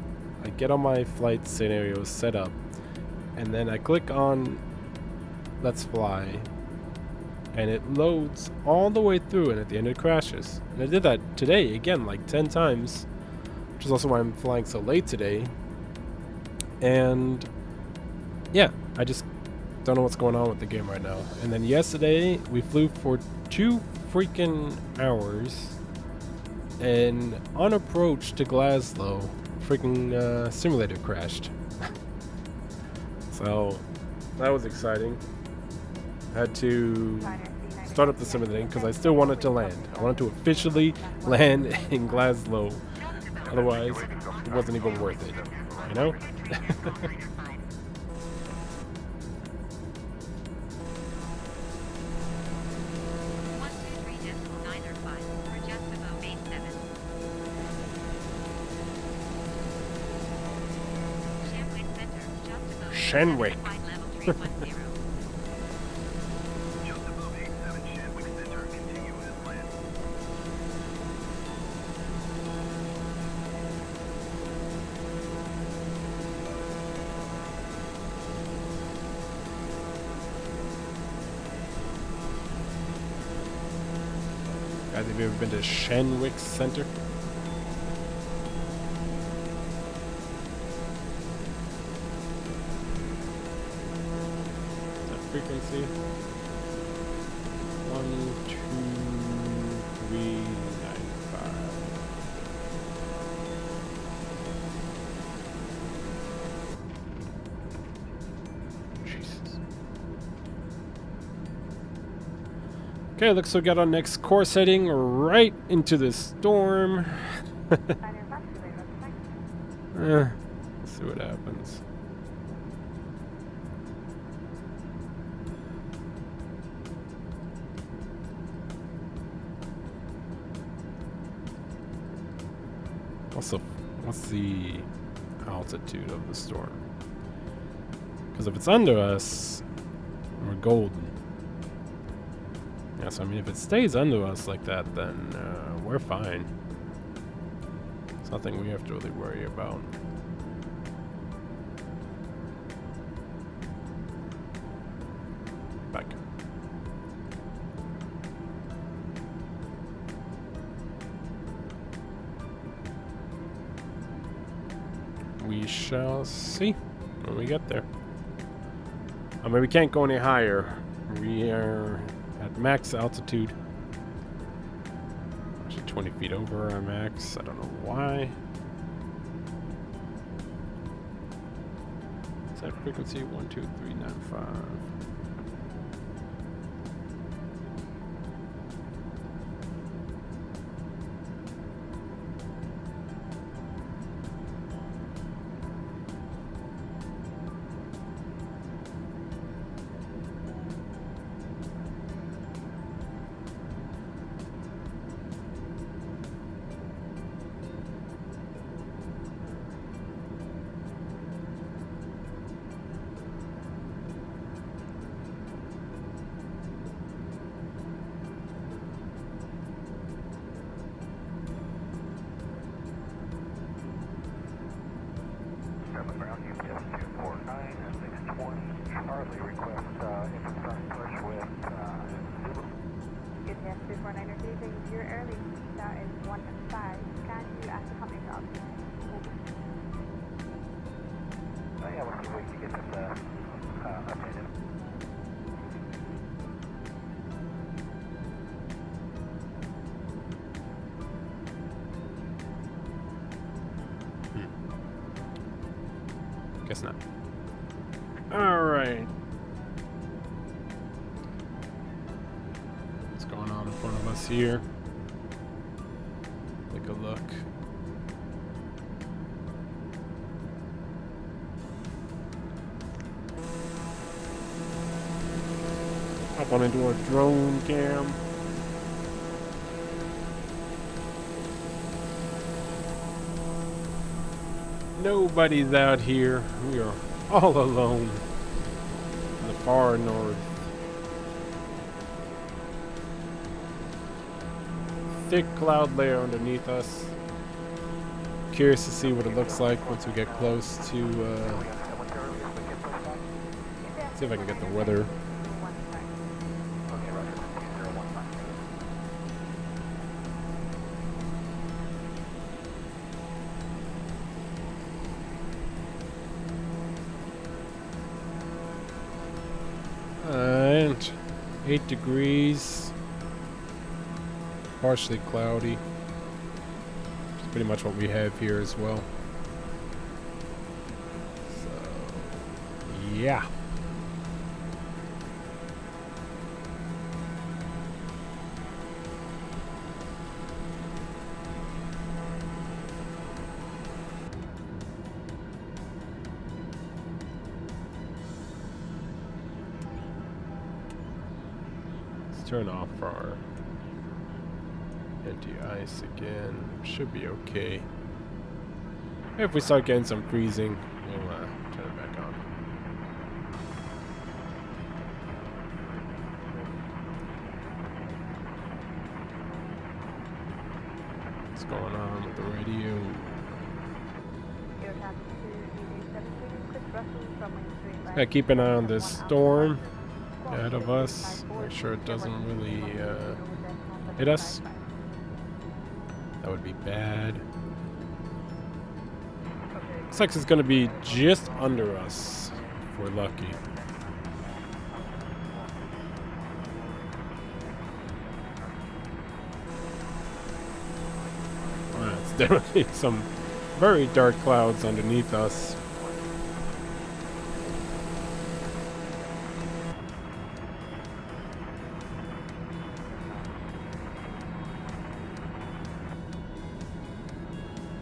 Speaker 1: I get all my flight scenarios set up, and then I click on Let's Fly, and it loads all the way through, and at the end it crashes. And I did that today again, like 10 times, which is also why I'm flying so late today. And yeah, I just don't know what's going on with the game right now. And then yesterday we flew for 2 freaking hours, and on approach to Glasgow, freaking simulator crashed. So that was exciting. Had to start up the simulator because I still wanted to land. I wanted to officially land in Glasgow. Otherwise, it wasn't even worth it. You know? Shenwick.
Speaker 3: Just above 87 Shenwick Center, continue as planned.
Speaker 1: Guys, have you ever been to Shenwick Center? Frequency 12395. Jesus. Okay, looks like we got our next course heading right into the storm. Let's see what happens. Also, what's the altitude of the storm? Because if it's under us, we're golden. Yeah, so I mean, if it stays under us like that, then we're fine. It's nothing we have to really worry about. Back. We shall see when we get there. I mean, we can't go any higher. We are at max altitude. Actually 20 feet over our max. I don't know why. Set frequency 12395.
Speaker 5: Yes, 249 receiving. Your early that is 1 and 5. Can you ask the company to update?
Speaker 4: Oh yeah, we'll see what you get this updated.
Speaker 1: Guess not. Alright. What's going on in front of us here? Take a look. Hop on into a drone cam. Nobody's out here. We are all alone in the far north. Thick cloud layer underneath us. Curious to see what it looks like once we get close to, see if I can get the weather.
Speaker 4: Okay, Roger. 2015.
Speaker 1: And 8 degrees. Partially cloudy. It's pretty much what we have here as well. So, yeah. Let's turn off our anti-ice again. Should be okay. If we start getting some freezing, we'll turn it back on. What's going on with the radio?
Speaker 5: Your tax to 17. Chris Russell from Wing Street.
Speaker 1: Gotta keep an eye on this storm ahead of us. Make sure it doesn't really hit us. That would be bad. Looks like it's gonna be just under us if we're lucky. It's definitely some very dark clouds underneath us.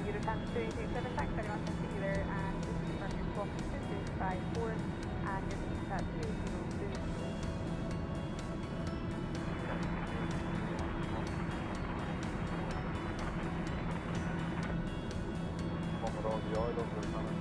Speaker 5: Your tax to 87. Thanks very much, Mr. Healer. And this is from your swap 2254. And your lease at 202.
Speaker 4: One with all the oil over the summer.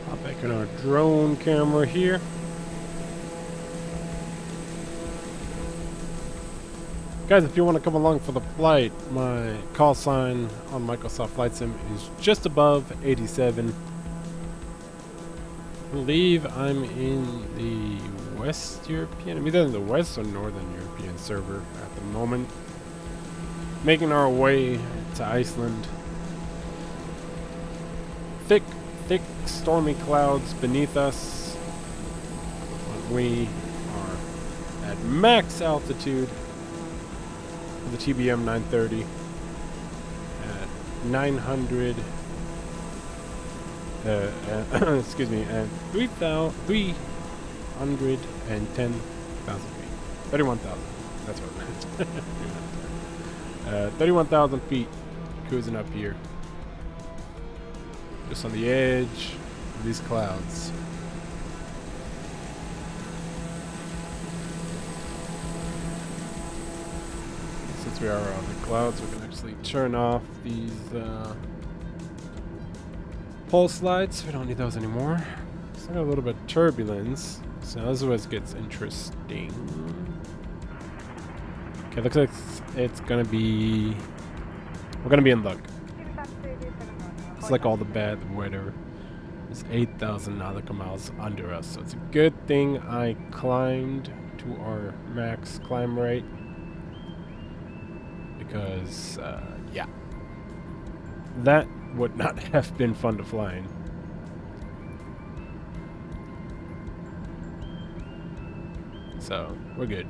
Speaker 1: Hop back in our drone camera here. Guys, if you want to come along for the flight, my call sign on Microsoft Flight Sim is just above 87. I believe I'm in the West European, I'm either in the West or Northern European server at the moment. Making our way to Iceland. Thick stormy clouds beneath us. We are at max altitude of the TBM 930 at 900 excuse me, at 310 1,000 feet. 31,000. That's what I meant. 31,000 feet cruising up here. Just on the edge of these clouds. Since we are on the clouds, we can actually turn off these pulse lights. We don't need those anymore. Still got a little bit of turbulence, so this is where it gets interesting. Okay, looks like it's gonna be... We're gonna be in luck. It's like all the bad weather is 8,000 nautical miles under us, so it's a good thing I climbed to our max climb rate. Because, yeah. That would not have been fun to fly in. So, we're good.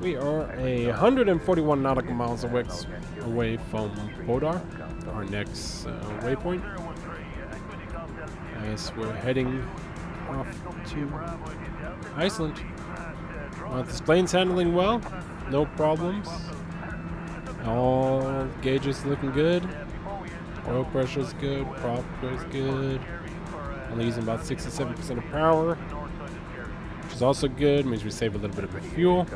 Speaker 1: We are 141 nautical miles away from Bodar, our next waypoint. As we're heading off to Iceland. This plane's handling well, no problems. All gauges looking good. Oil pressure's good, prop is good. Only using about 67% of power, which is also good. Means we save a little bit of fuel.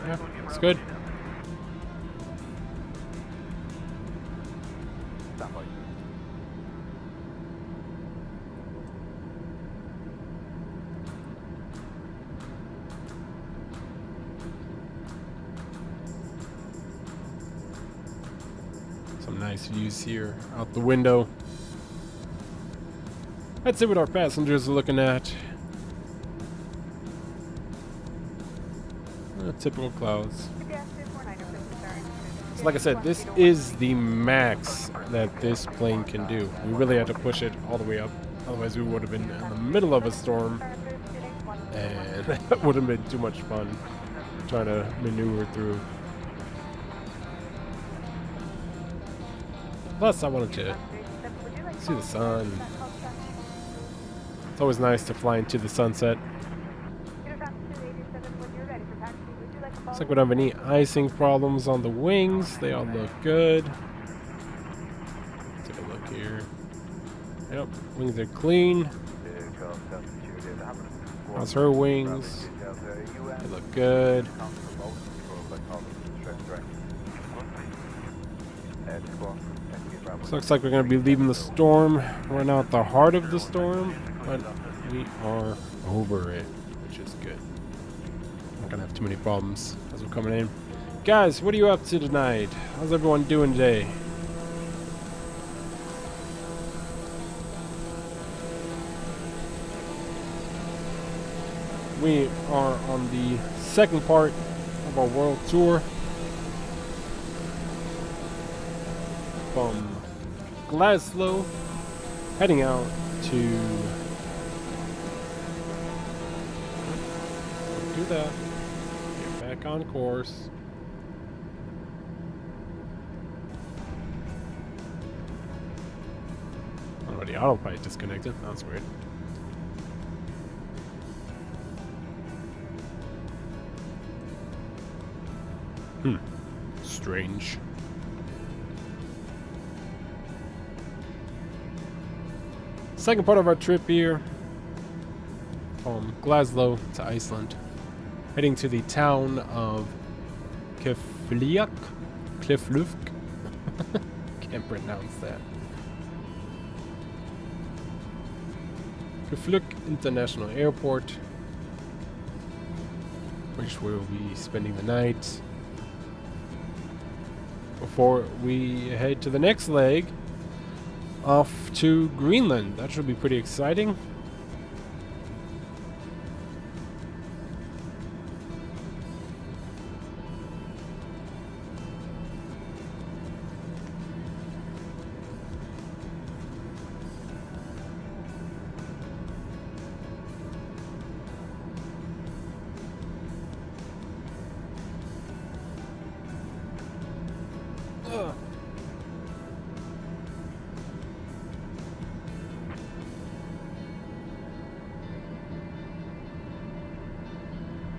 Speaker 1: Yeah, it's good. Some nice views here out the window. Let's see what our passengers are looking at. Typical clouds. So like I said, this is the max that this plane can do. We really had to push it all the way up. Otherwise we would have been in the middle of a storm. And that would have been too much fun trying to maneuver through. Plus I wanted to see the sun. It's always nice to fly into the sunset. Looks like we don't have any icing problems on the wings. They all look good. Take a look here. Yep, wings are clean. How's her wings? They look good. So looks like we're going to be leaving the storm. We're not at the heart of the storm, but we are over it, which is good. Not going to have too many problems as we're coming in. Guys, what are you up to tonight? How's everyone doing today? We are on the second part of our world tour. From Glasgow, heading out to do that. Get back on course. Oh, the autopilot disconnected. That's weird. Strange. Second part of our trip here from Glasgow to Iceland, heading to the town of Keflavik. Can't pronounce that. Keflavik International Airport, which we'll be spending the night before we head to the next leg off to Greenland. That should be pretty exciting.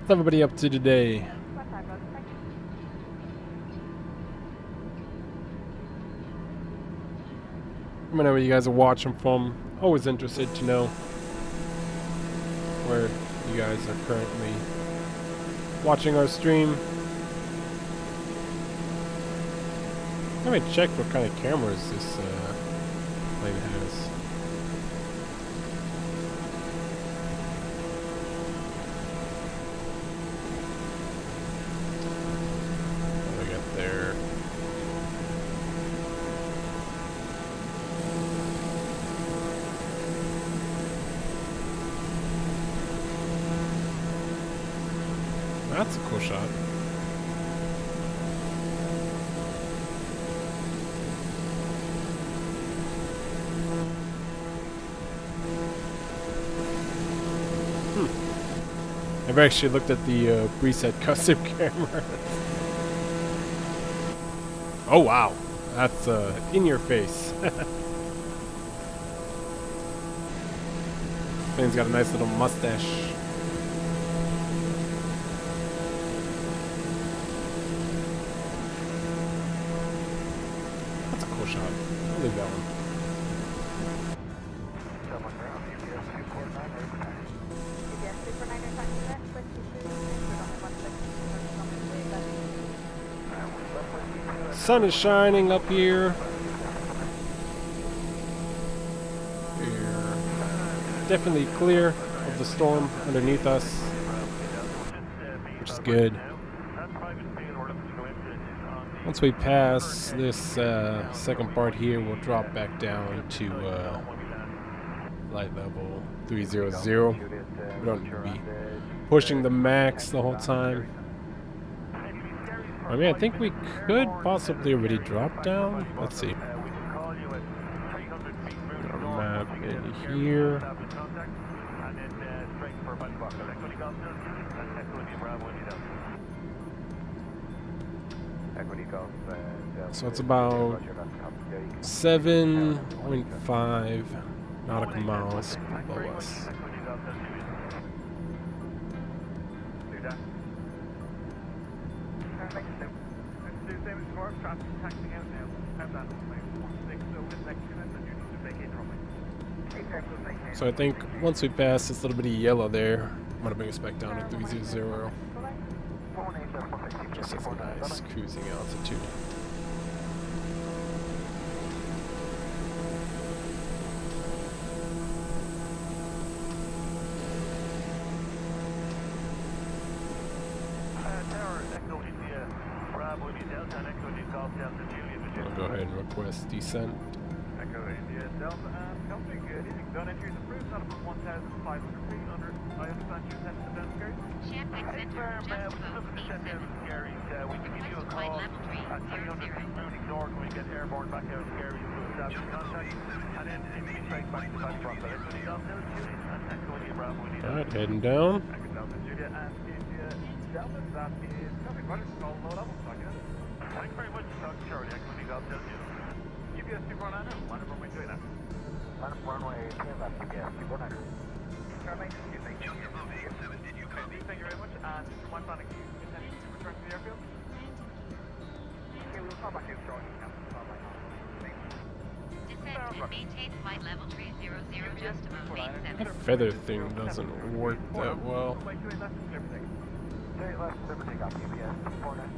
Speaker 1: What's everybody up to today?
Speaker 5: What time, bud? Thank you.
Speaker 1: Whenever you guys are watching from, always interested to know where you guys are currently watching our stream. I haven't checked what kind of cameras this plane has. What do we got there? That's a cool shot. I've actually looked at the preset custom camera. Oh wow, that's in your face. Plane's got a nice little mustache. That's a cool shot. I'll leave that one.
Speaker 4: Someone ground, UPS 249,
Speaker 5: CBS 249 back to that, 22, we're only 1 second, we're on the way back.
Speaker 1: Sun is shining up here. We're definitely clear of the storm underneath us, which is good. Once we pass this second part here, we'll drop back down to flight level 300. We don't need to be pushing the max the whole time. I mean, I think we could possibly already drop down. Let's see. Map in here. So it's about 7.5 nautical miles below us. So I think once we pass this little bit of yellow there, I'm gonna bring us back down to 300. Just as a nice cruising altitude. I'll go ahead and request descent.
Speaker 4: Echo India Delta and company, good evening. Done entries approved, not above 1,500 feet under. I understand you sent the down Gary.
Speaker 2: Champagne Center, just above A7.
Speaker 4: Gary, we can give you a
Speaker 2: Flight
Speaker 4: call
Speaker 2: level
Speaker 4: at 300 feet moving north when we get airborne back out of Gary to establish contact. And then we straight back to Valley Rock. Echo India Delta, Juliet, and Echo India Bravo India.
Speaker 1: Alright, heading down.
Speaker 4: Echo Delta, Juliet, and India Delta, that is coming. Roger, call low level. Thank you very much, Dr. Charlie. Echo India Delta, UPS 249, line up runway 29. Line up runway 29, UPS 249. Charlie, excuse me. Did you copy? Thank you very much. And one planning, do you intend to return to the airfield? Okay, we'll call back in shortly.
Speaker 2: Descend and maintain flight level 300 just above
Speaker 1: That
Speaker 2: A7.
Speaker 1: feather thing doesn't work that well.
Speaker 4: Runway 28 left, clear for takeoff. 28 left, clear for takeoff, UPS 249.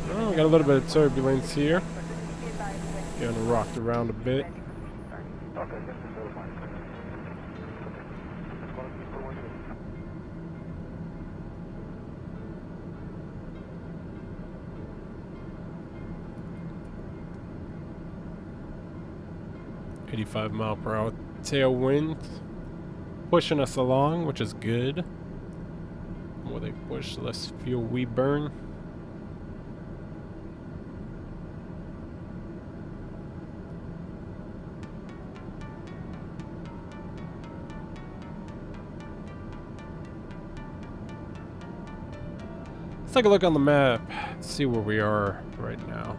Speaker 1: Oh, we got a little bit of turbulence here. Getting rocked around a bit.
Speaker 4: Okay.
Speaker 1: 85 mile per hour tailwind pushing us along, which is good. The more they push, the less fuel we burn. take a look on the map. See where we are right now.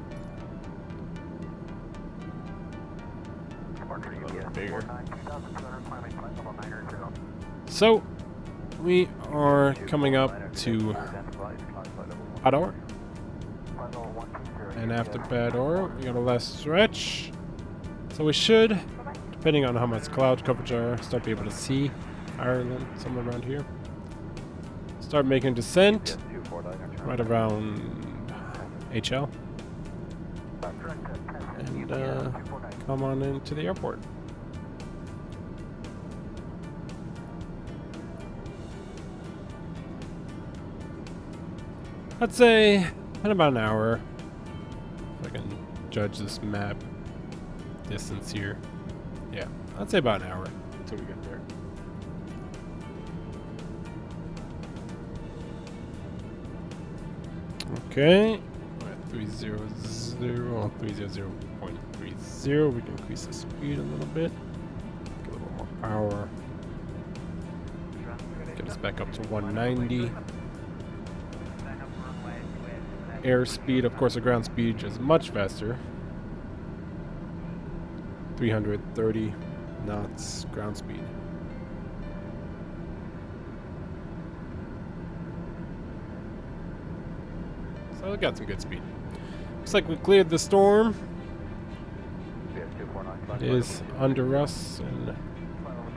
Speaker 1: A little bit bigger. So, we are coming up to Pador. And after Pador, we got a last stretch. So we should, depending on how much cloud coverage are, start be able to see Ireland, somewhere around here. Start making descent right around HL. And come on into the airport. I'd say in about an hour, if I can judge this map distance here. Yeah, I'd say about an hour until we get there. Okay, we're at 300, 300.30. We can increase the speed a little bit, get a little more power. Get us back up to 190. Airspeed, of course, the ground speed is much faster. 330 knots ground speed. So we got some good speed. Looks like we cleared the storm. It is under us and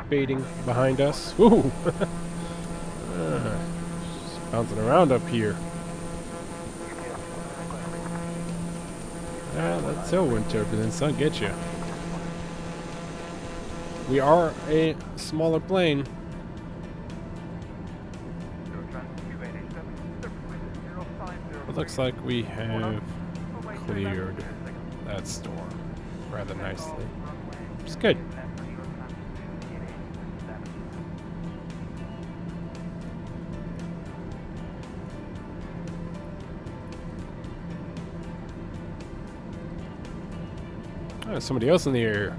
Speaker 1: fading behind us. Woo! Just bouncing around up here. That tailwind turbulence, I'll get you. We are a smaller plane. It looks like we have cleared that storm rather nicely. It's good. Oh, there's somebody else in the air.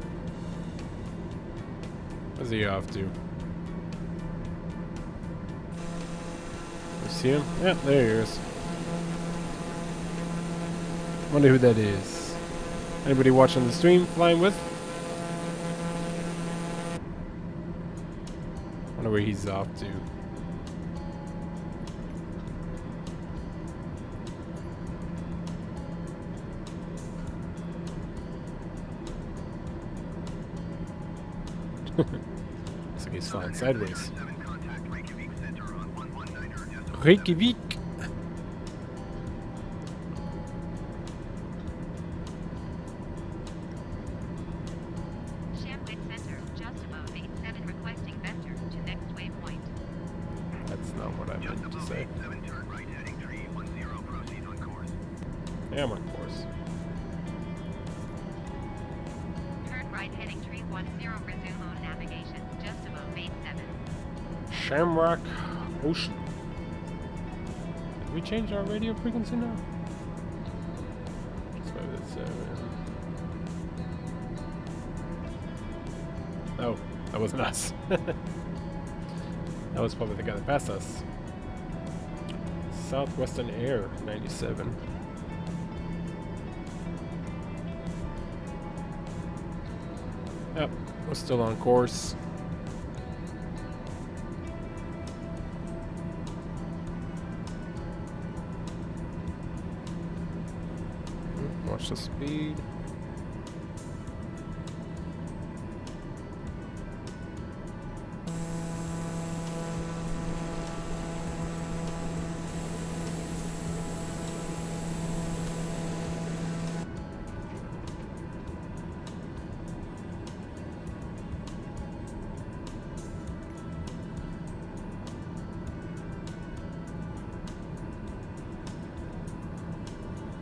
Speaker 1: Where's he off to? You see him? Yeah, there he is. Wonder who that is. Anybody watching the stream flying with? Wonder where he's off to. Looks like he's flying sideways. Reykjavik.
Speaker 2: Shamwick Center, just above 87 requesting vector to next waypoint.
Speaker 1: That's not what I meant to say.
Speaker 3: Turn right heading 310, proceed on course.
Speaker 1: Yeah, I'm on course.
Speaker 2: Turn right heading 310, resume on navigation, just above 87.
Speaker 1: Shamrock Ocean. Did we change our radio frequency now? So that's oh, that wasn't us. That was probably the guy that passed us. Southwestern Air 97. Yep, we're still on course. Watch the speed.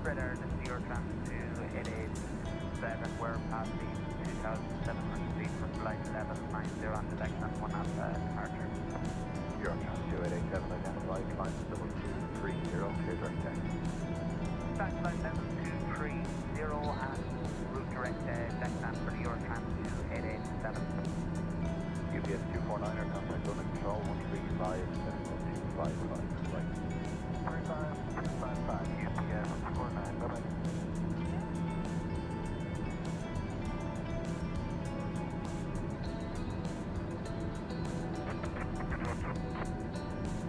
Speaker 4: Radar, this is your tram to 887. We're passing 2,700 feet for flight level 90 on the Iceland 1 Alpha departure. Your tram to 887, identified, climb 2230, clear direct test. Back flight level 230 and route direct Iceland for your tram to 887. UPS 249er, contact on control 135, 725, right. 255 UPS 49, bye-bye.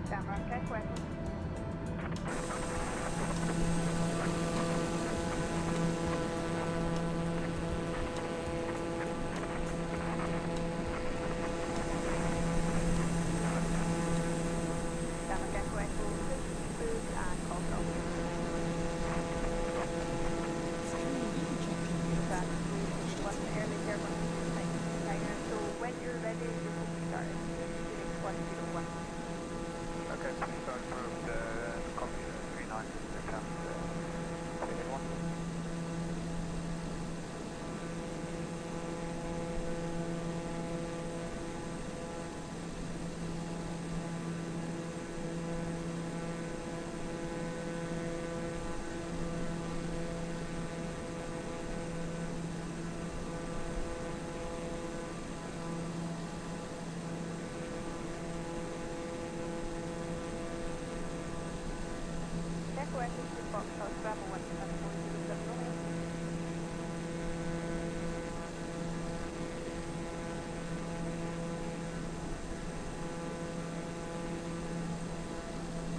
Speaker 5: Camera check, west. Camera check, west. Food and call from. One early care one. So when you're ready, you will start. Unit 101.
Speaker 4: Okay, please start from the copy 39, the camp, 1.
Speaker 5: Check west is the box house, Bravo 1, and 107.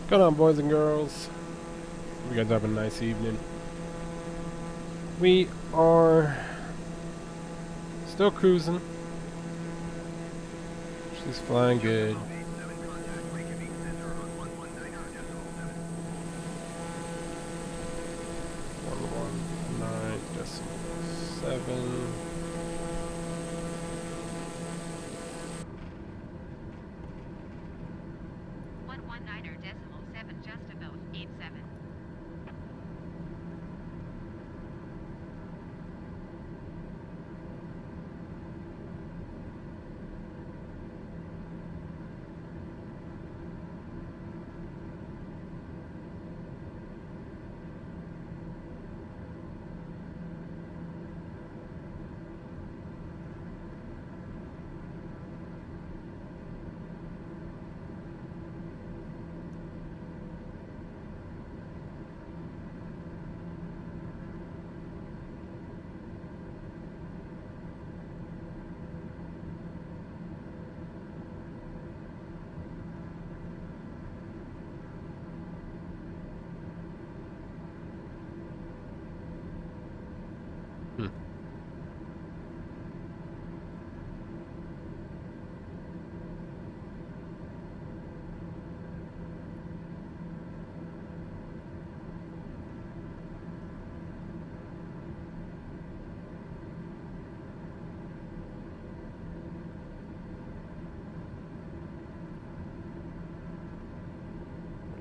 Speaker 1: Good on, boys and girls. You guys have a nice evening. We are still cruising. She's flying good.
Speaker 3: 7 contact, Reykjavik Center on 119.7.
Speaker 1: 119.7.
Speaker 2: Just about 87.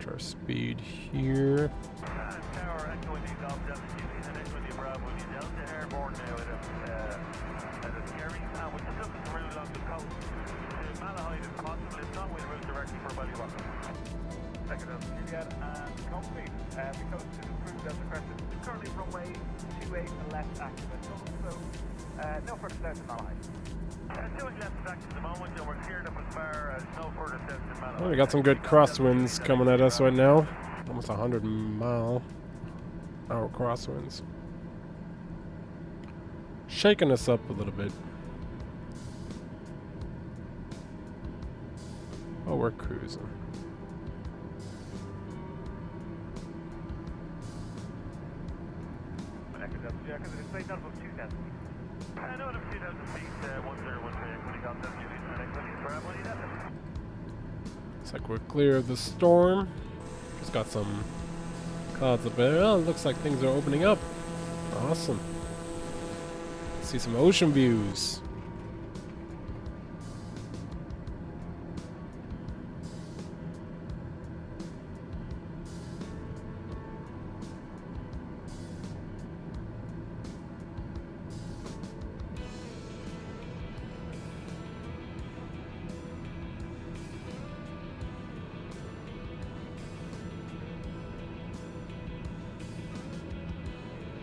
Speaker 1: Watch our speed here.
Speaker 3: Tower echoing these altitudes and echoing the Bravo. He's Delta Airborne now at a scary. We're just looking to route along the coast to Malahide if possible. If not, we'll route directly for Ballyrock. Second of Juliet and company. The coast is approved as a crescent. Currently runway 28 and left active at so no further south to Malahide. Doing left active at the moment, and we're cleared up as far as no further south to Malahide.
Speaker 1: Well, we got some good crosswinds coming at us right now. Almost 100-mile-hour crosswinds. Shaking us up a little bit. Oh, we're cruising. Looks like we're clear of the storm. Just got some clouds up there. Oh, it looks like things are opening up. Awesome. See some ocean views.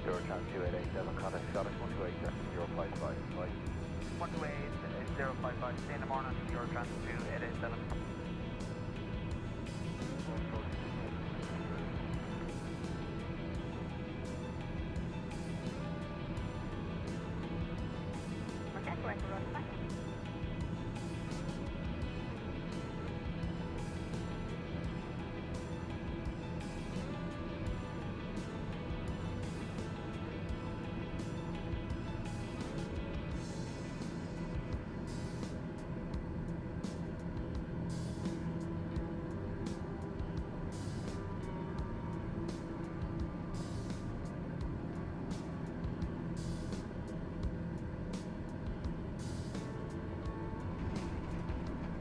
Speaker 4: Eurotrans 2887, contact Scottish 128 055.
Speaker 6: 128 055, stay in the morning, Eurotrans 2887.
Speaker 5: going to run back.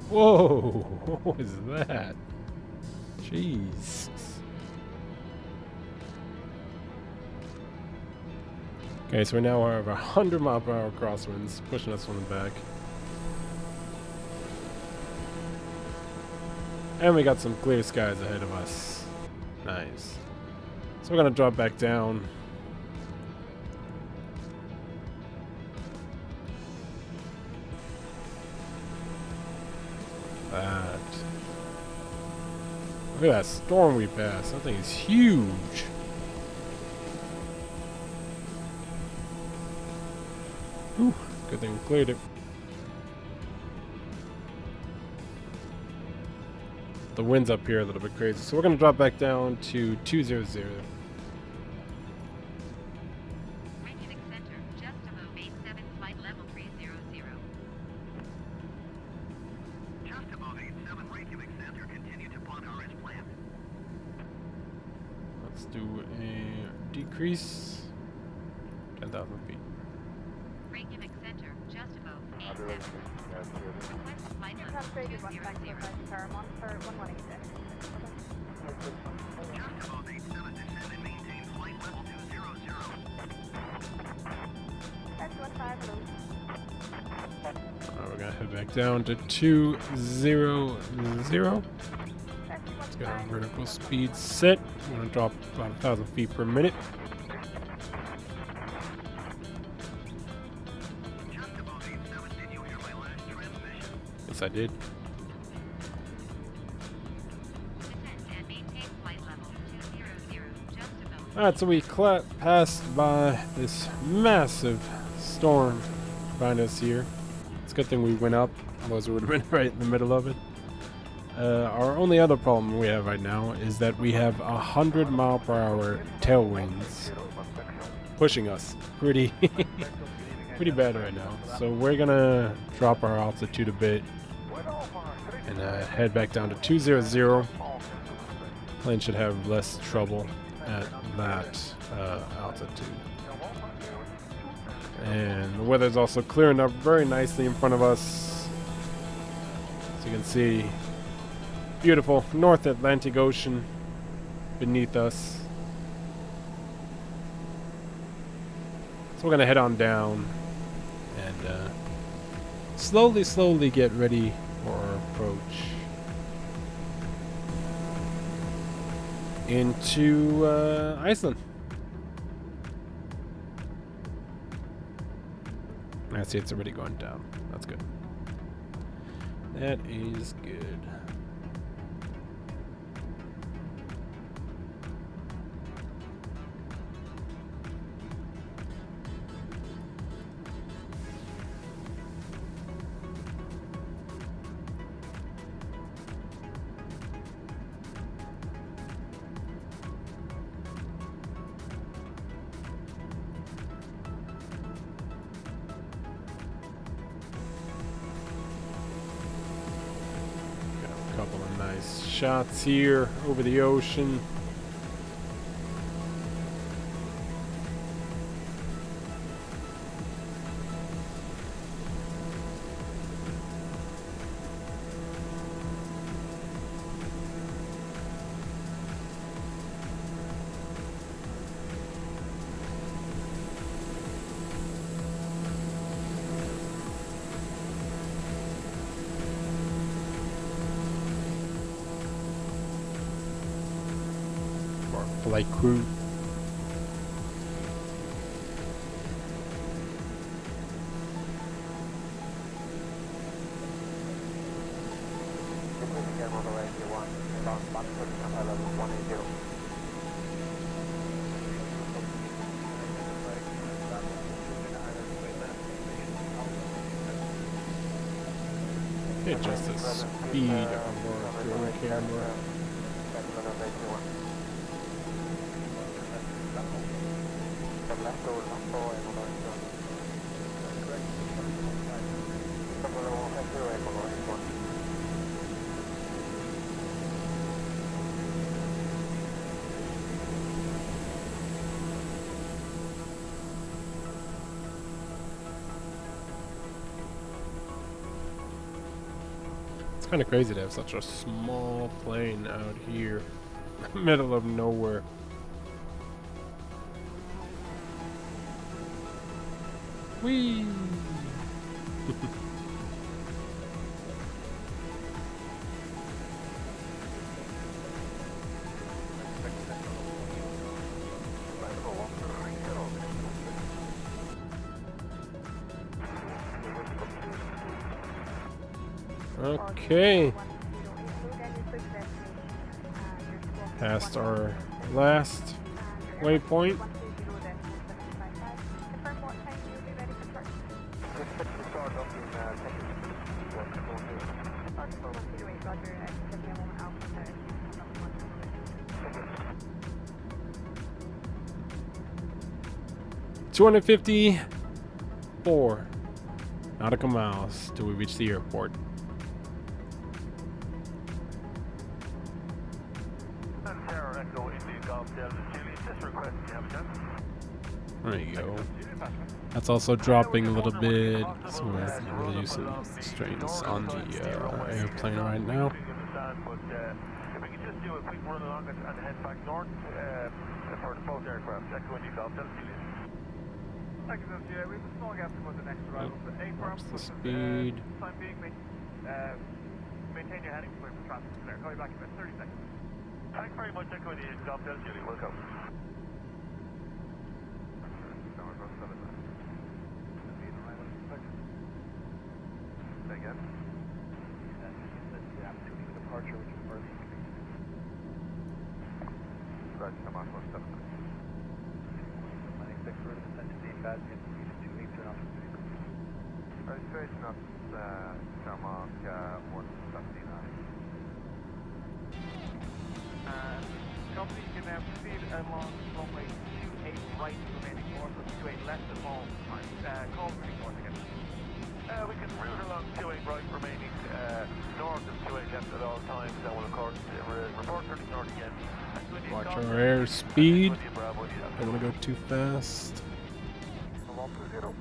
Speaker 1: Whoa! What is that? Jeez. Okay, so we now have 100 mile per hour crosswinds pushing us on the back. And we got some clear skies ahead of us. Nice. So we're gonna drop back down. That. Look at that storm we passed. That thing is huge. Whew, good thing we cleared it. The wind's up here a little bit crazy, so we're gonna drop back down to 200.
Speaker 2: Reykjavik Center, just above 87, flight level 300. Just above 87, Reykjavik Center, continue to ponder as planned.
Speaker 1: Let's do a decrease. 10,000 feet.
Speaker 2: Reykjavik Center, just above 87. Request flight
Speaker 5: You
Speaker 2: level
Speaker 5: have graded 1 back
Speaker 2: 200.
Speaker 5: for Paramount for 118.
Speaker 2: Just above 87, descend and maintain flight level 200.
Speaker 5: Excellent, 5 hello.
Speaker 1: Alright, we're gonna head back down to 200. Let's get our vertical speed set. We're gonna drop about 1,000 feet per minute.
Speaker 2: Just above 87, did you hear my last transmission?
Speaker 1: Yes, I did.
Speaker 2: Descend and maintain flight level 200, just above.
Speaker 1: Alright, so we passed by this massive storm behind us here. It's a good thing we went up, otherwise we would have been right in the middle of it. Our only other problem we have right now is that we have 100 mile per hour tailwinds pushing us pretty pretty bad right now. So we're gonna drop our altitude a bit and head back down to 200. Plane should have less trouble at that altitude. And the weather's also clearing up very nicely in front of us. As you can see, beautiful North Atlantic Ocean beneath us. So we're gonna head on down and slowly get ready for our approach into Iceland. I see it's already going down. That's good. That is good. Couple of nice shots here over the ocean. Flight crew. Adjust the speed of our drone camera. It's kind of crazy to have such a small plane out here, middle of nowhere. Whee! Okay. Past our last waypoint. $254 nautical miles till we reach the airport. There you go. That's also dropping a little bit, so we're really using strains on the airplane right now.
Speaker 3: If we could just do a quick run along it and head back north for both aircraft. Echo India Golf Delta, Julius.
Speaker 6: Thank you, Delta. We have a small gap before the next arrival. So
Speaker 1: Drops the speed.
Speaker 6: Time being, maintain your heading for traffic clear. Call you back in about 30 seconds.
Speaker 3: Thanks very much, Echo India Golf Delta, Julius. Welcome. Again.
Speaker 4: Departure, which is first. Roger, I'm on 17. Landing 6 for descent to bad in 283 knots.
Speaker 3: Registration at Tarmac 179.
Speaker 6: Company, you can now proceed along runway 28 right, remaining north of 28 left at all times. Call remaining north again.
Speaker 3: We can route along 28 right, remaining north of 28 left at all times, and we'll of course report turning north again.
Speaker 1: Watch our airspeed. Don't want to go too fast.
Speaker 4: 120.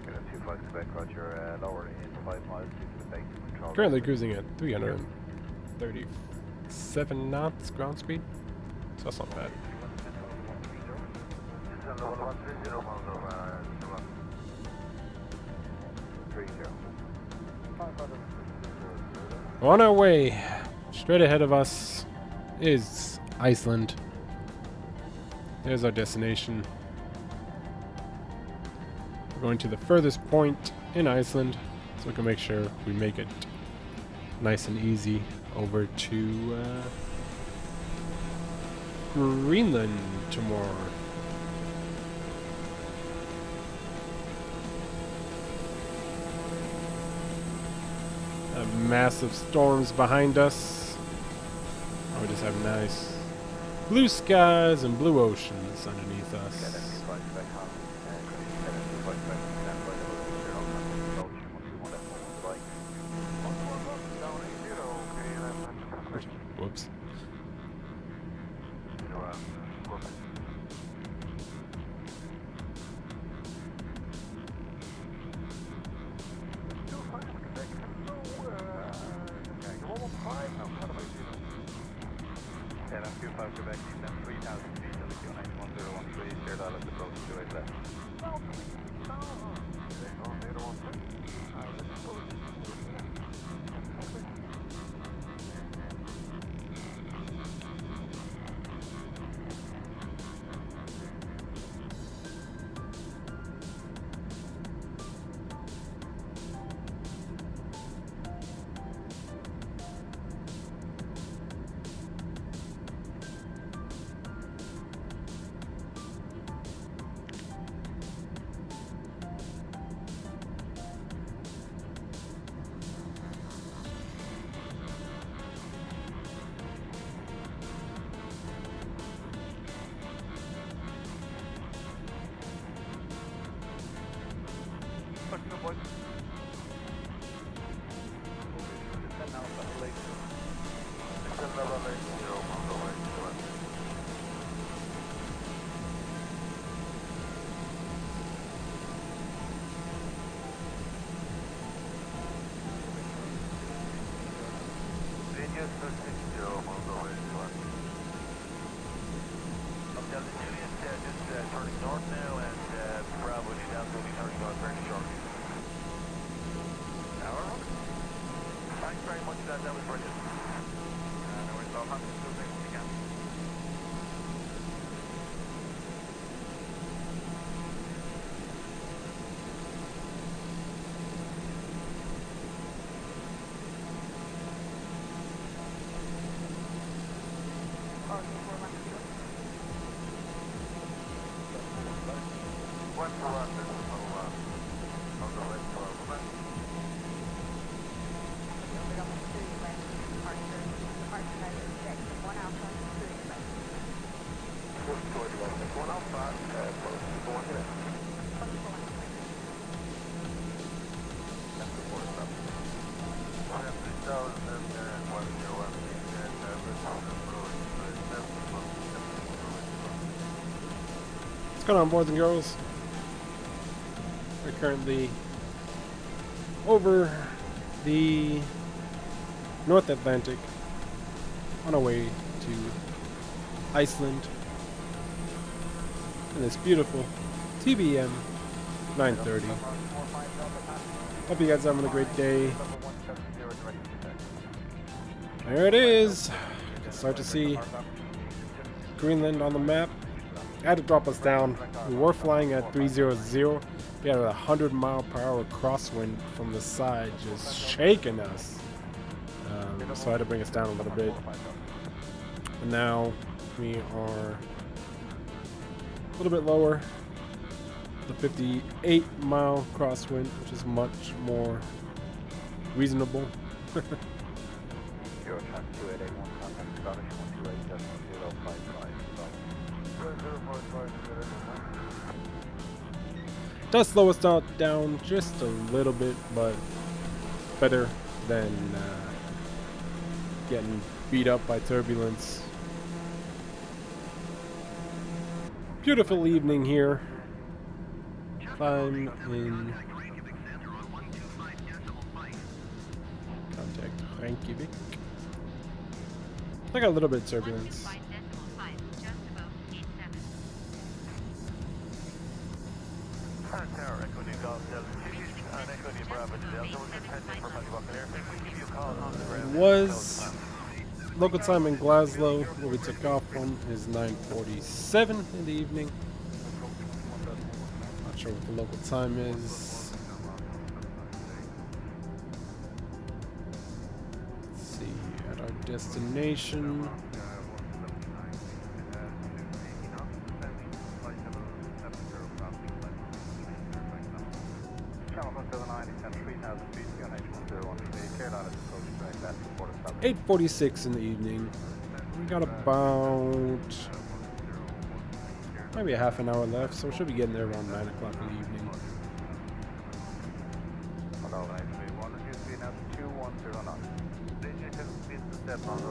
Speaker 4: Get a 25 Quebec, Roger, lower in 5 miles to the base control.
Speaker 1: Currently cruising at 337 knots ground speed, so that's not bad. On our way, straight ahead of us is Iceland. There's our destination. We're going to the furthest point in Iceland, so we can make sure we make it nice and easy over to Greenland tomorrow. Massive storms behind us. We just have nice blue skies and blue oceans underneath us. Whoops.
Speaker 4: Quebec, 3000 feet, LQ 91013, cleared out of the approach to 8 left.
Speaker 6: Good boys. 10 Alpha, late.
Speaker 3: 10 Alpha, late 0, Mongo, late 2. Radius 0, Mongo, late 2. Up Delta Juliet, just turning north now, and Bravo, New Delta will be turning north very shortly. Hour? Thanks very much, that was brilliant. No worries, I'll have to do things again. One for one, this is on the left 12, okay? One Alpha, close to 4 minutes. That's the 4 stop. 1,000
Speaker 1: What's going on, boys and girls? We're currently over the North Atlantic on our way to Iceland in this beautiful TBM 930. Hope you guys are having a great day. There it is. You can start to see Greenland on the map. I had to drop us down. We were flying at 300. We had a 100-mile-per-hour crosswind from the side, just shaking us. So I had to bring us down a little bit. And now we are a little bit lower. The 58-mile crosswind, which is much more reasonable.
Speaker 4: Eurotrack 2881, contact Scottish 128.055.
Speaker 1: Does slow us down just a little bit, but better than getting beat up by turbulence. Beautiful evening here. I'm in contact Reykjavik. I got a little bit of turbulence.
Speaker 3: Tower, Echo New Golf Delta Juliet, and Echo New Bravo Delta. We're just heading in for Paddy Airfield. We'll give you a call on the ground.
Speaker 1: Was local time in Glasgow, where we took off from, is 9:47 in the evening. Not sure what the local time is. Let's see, at our destination.
Speaker 4: Channel 179, descend 3,000 feet, QNH 1013, Carolina is approaching direct left before the stop.
Speaker 1: 8:46 in the evening. We got about maybe a half an hour left, so we should be getting there around 9 o'clock in the evening.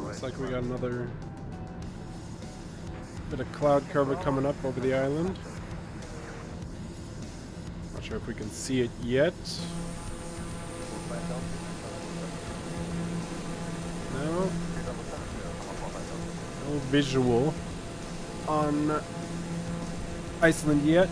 Speaker 1: Looks like we got another bit of cloud cover coming up over the island. Not sure if we can see it yet. No. No visual on Iceland yet.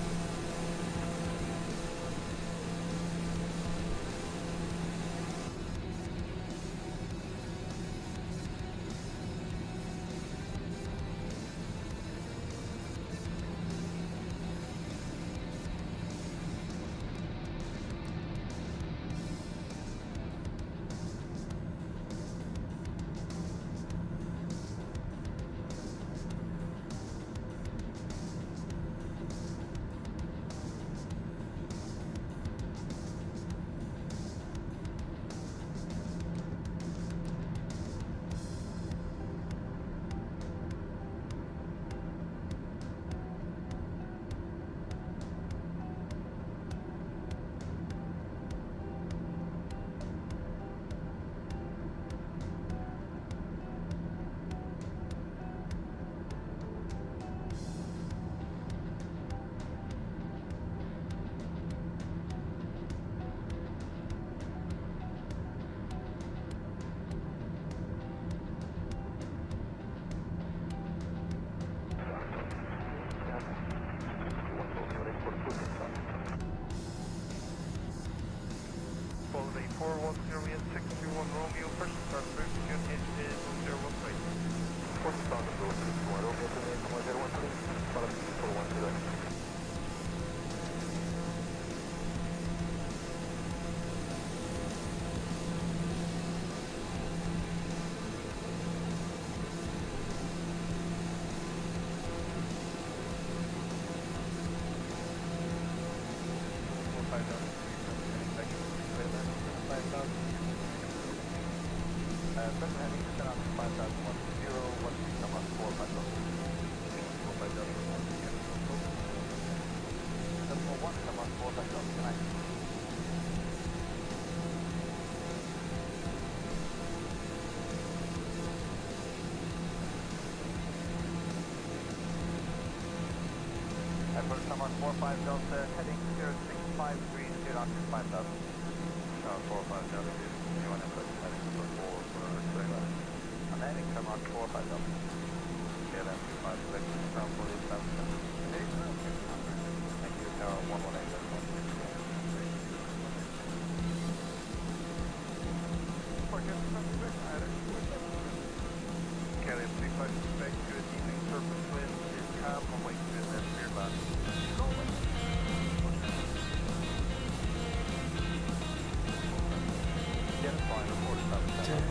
Speaker 3: 410, we have 621 Romeo, first start route, unit is 101 right.
Speaker 4: First start of road 621, Romeo to the 1013, follow me 410.
Speaker 3: Edward Summer 45 Delta, heading 0653, 5000. 45 Delta, anyone input, heading 4 for trailer. I'm heading Summer 45 Delta. KLM 25, selected from 48,000. Thank you, Tower 118. KLM 35, suspect, good evening, surface wind is calm, on way to the clear land. Get a fine, 47,000.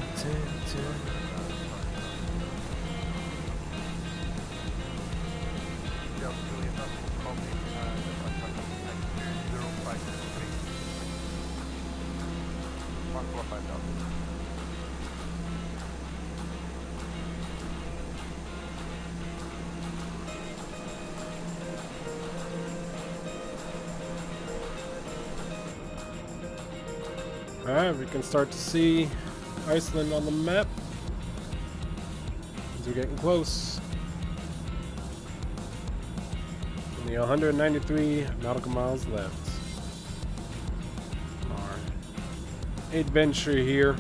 Speaker 1: Alright, we can start to see Iceland on the map as we're getting close. Only 193 nautical miles left. Our adventure here.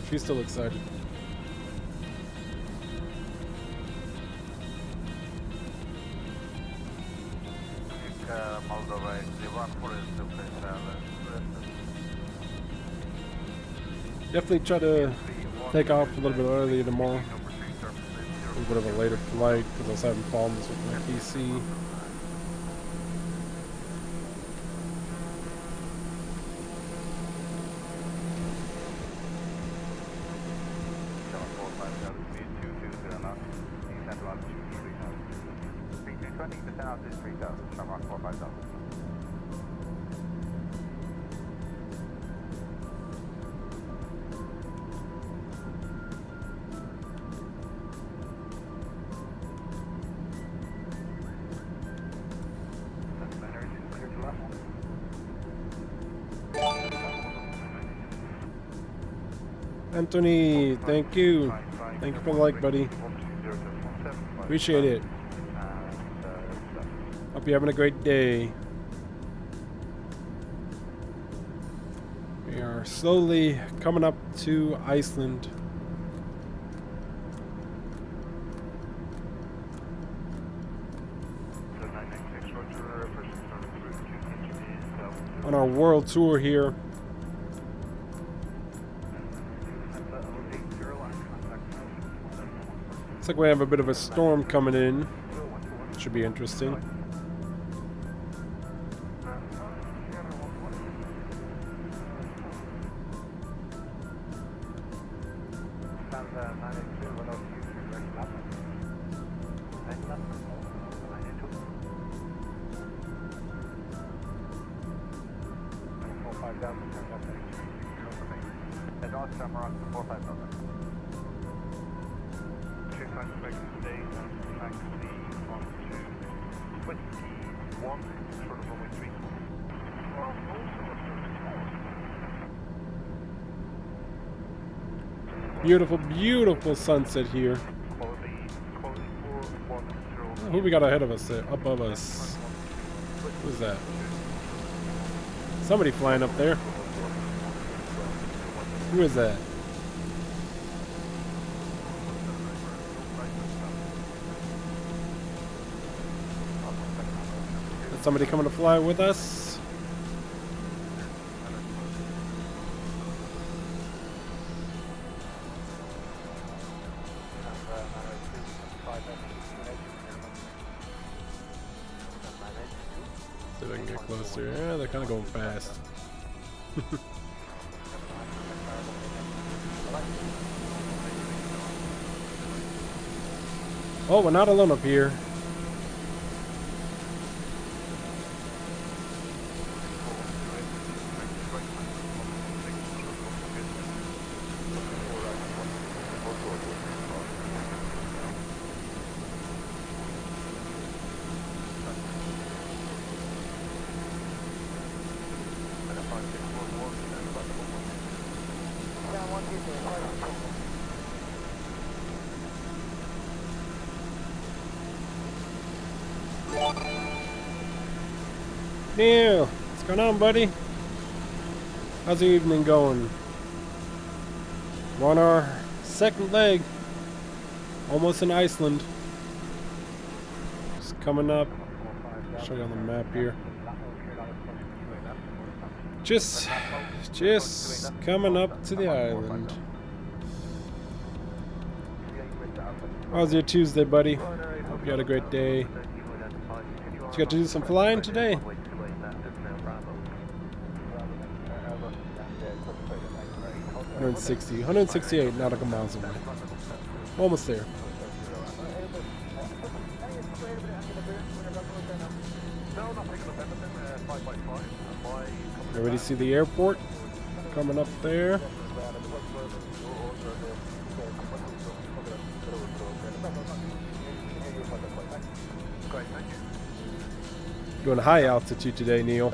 Speaker 1: She's still excited. Definitely try to take off a little bit earlier tomorrow. A little bit of a later flight because I was having problems with my PC. Anthony, thank you. Thank you for the like, buddy. Appreciate it. Hope you're having a great day. We are slowly coming up to Iceland. On our world tour here. Looks like we have a bit of a storm coming in. Should be interesting. Beautiful, beautiful sunset here. Who we got ahead of us there? Above us. Who's that? Somebody flying up there. Who is that? Is somebody coming to fly with us? See if I can get closer. Yeah, they're kind of going fast. Oh, we're not alone up here. Neil, what's going on, buddy? How's the evening going? We're on our second leg. Almost in Iceland. Just coming up. I'll show you on the map here. Just coming up to the island. How's your Tuesday, buddy? Hope you had a great day. Did you get to do some flying today? 168 nautical miles away. Almost there. You already see the airport coming up there. Doing high altitude today, Neil.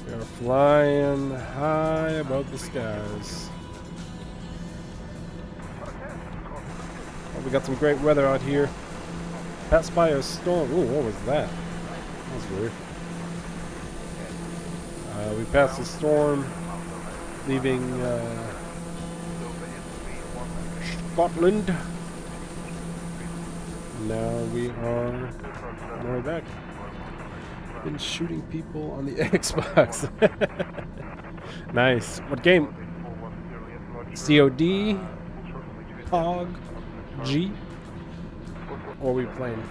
Speaker 1: We are flying high above the skies. Oh, we got some great weather out here. Passed by a storm. Ooh, what was that? That was weird. We passed a storm, leaving Scotland. Now we are on our way back. Been shooting people on the Xbox. Nice. What game? COD? POG? G? Or are we playing?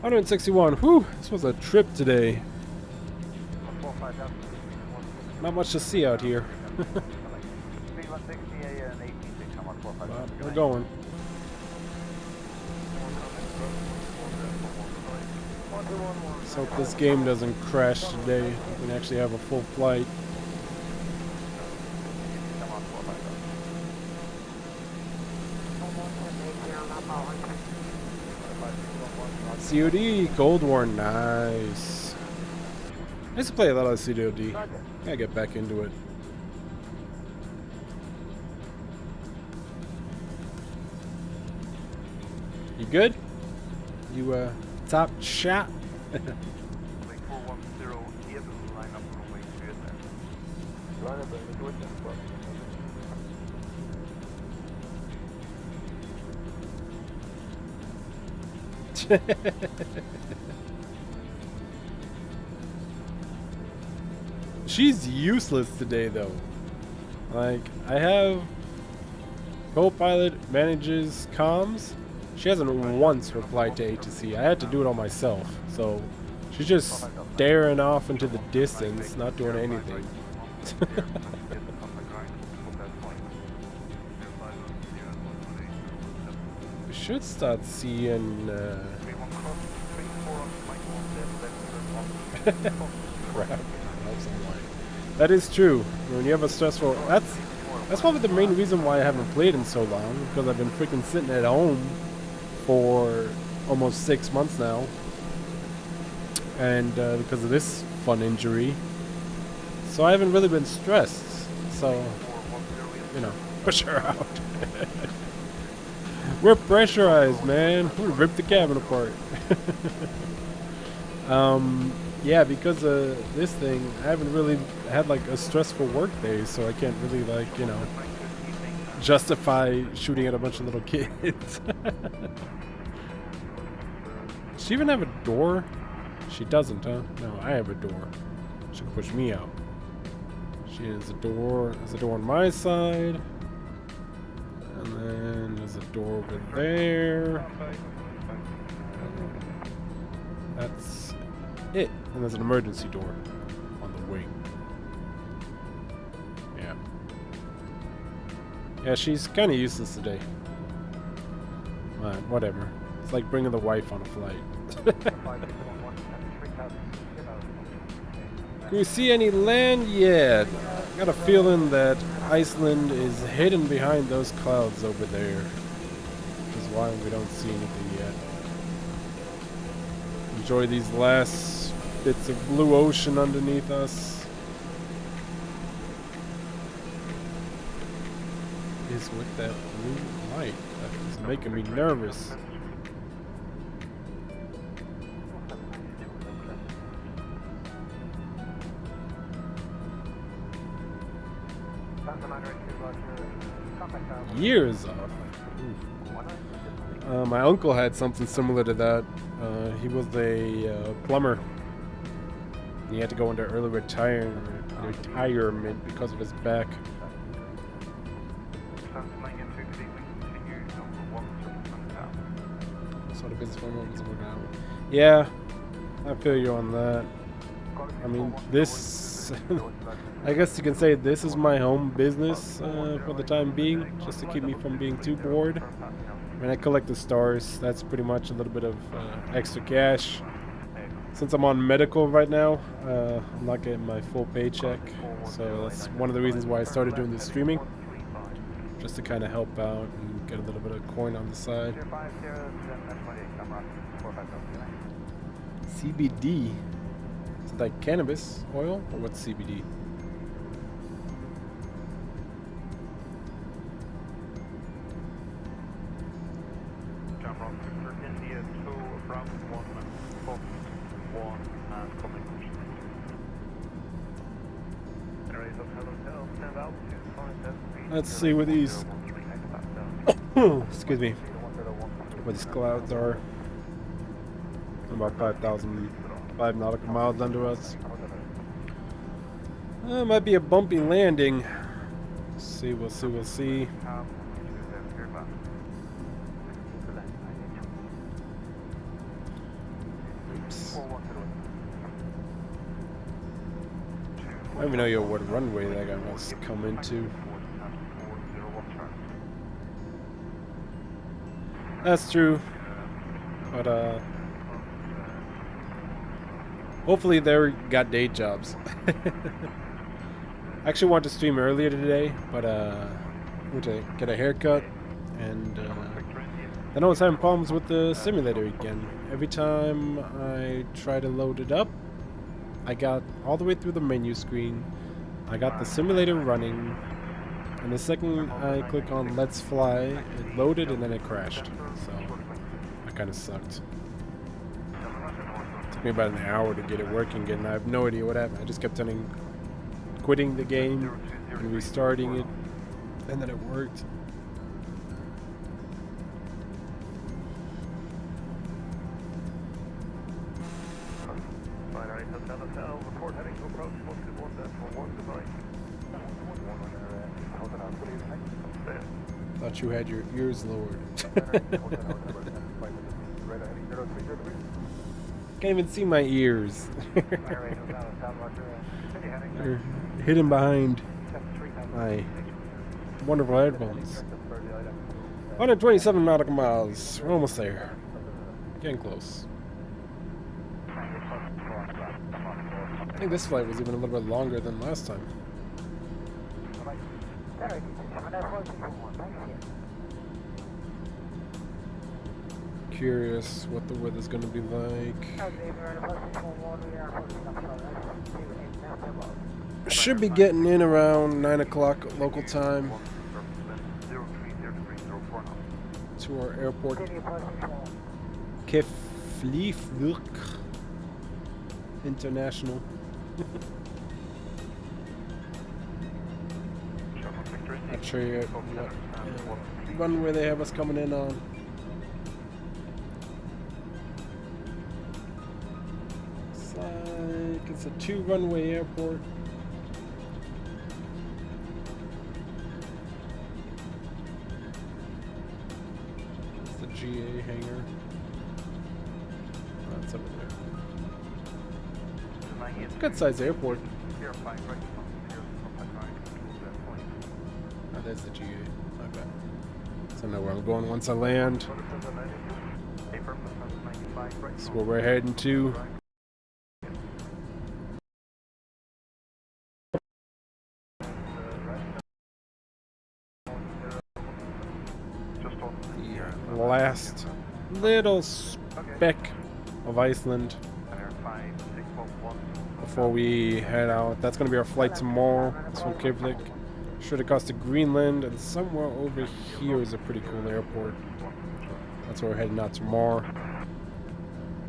Speaker 1: $161. Whew, this was a trip today. Not much to see out here. But we're going. Let's hope this game doesn't crash today. We can actually have a full flight. COD, Cold War, nice. I used to play a lot of COD. Gotta get back into it. You good? You top shot? She's useless today, though. Like, I have co-pilot manages comms. She hasn't once replied to ATC. I had to do it all myself. So she's just staring off into the distance, not doing anything. We should start seeing crap. That is true. When you have a stressful, that's probably the main reason why I haven't played in so long, because I've been freaking sitting at home for almost 6 months now, and because of this fun injury. So I haven't really been stressed. So, you know, push her out. We're pressurized, man. We ripped the cabin apart. Yeah, because of this thing, I haven't really had like a stressful work day, so I can't really like, you know, justify shooting at a bunch of little kids. Does she even have a door? She doesn't, huh? No, I have a door. She can push me out. She has a door. There's a door on my side. And then there's a door over there. That's it. And there's an emergency door on the wing. Yeah. Yeah, she's kind of useless today. Whatever. It's like bringing the wife on a flight. Can we see any land yet? I got a feeling that Iceland is hidden behind those clouds over there. Which is why we don't see anything yet. Enjoy these last bits of blue ocean underneath us. What is with that blue light? That is making me nervous. Years off. My uncle had something similar to that. He was a plumber. He had to go into early retirement because of his back. Sort of business for moments working out. Yeah, I feel you on that. I mean, this. I guess you can say this is my home business for the time being, just to keep me from being too bored. I mean, I collect the stars. That's pretty much a little bit of extra cash. Since I'm on medical right now, I'm not getting my full paycheck. So that's one of the reasons why I started doing this streaming. Just to kind of help out and get a little bit of coin on the side. CBD? Is it like cannabis oil? Or what's CBD? Let's see what these excuse me, what these clouds are. About 5 nautical miles under us. Might be a bumpy landing. We'll see. Oops. I don't even know what runway that guy wants to come into. That's true, but hopefully they got day jobs. I actually wanted to stream earlier today, but went to get a haircut, and then I was having problems with the simulator again. Every time I try to load it up, I got all the way through the menu screen. I got the simulator running, and the second I click on Let's Fly, it loaded and then it crashed. So that kind of sucked. It took me about an hour to get it working again. I have no idea what happened. I just kept quitting the game and restarting it, and then it worked. Thought you had your ears lowered. Can't even see my ears. They're hidden behind my wonderful headphones. 127 nautical miles. We're almost there. Getting close. I think this flight was even a little bit longer than last time. curious what the weather's gonna be like. Should be getting in around 9 o'clock local time to our airport. Keflavik International. Not sure yet what runway they have us coming in on. Looks like it's a 2-runway airport. It's the GA hangar. Oh, it's over there. It's a good sized airport. Oh, there's the GA. My bad. So I know where I'm going once I land. That's where we're heading to. The last little speck of Iceland before we head out. That's going to be our flight tomorrow. It's from Keflavik. Should across to Greenland, and somewhere over here is a pretty cool airport. That's where we're heading out tomorrow.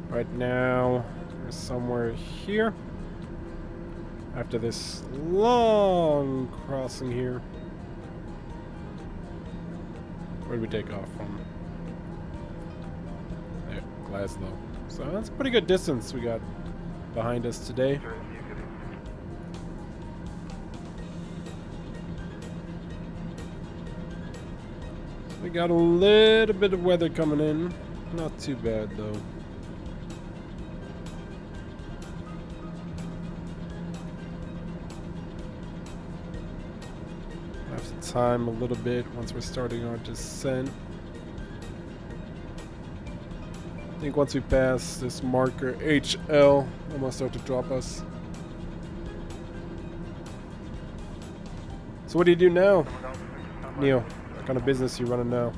Speaker 1: Right now, we're somewhere here. After this long crossing here. Where did we take off from? There, Glasgow. So that's a pretty good distance we got behind us today. We got a little bit of weather coming in. Not too bad though. I have to time a little bit once we're starting our descent. I think once we pass this marker HL, I'm gonna start to drop us. So what do you do now, Neil? What kind of business are you running now?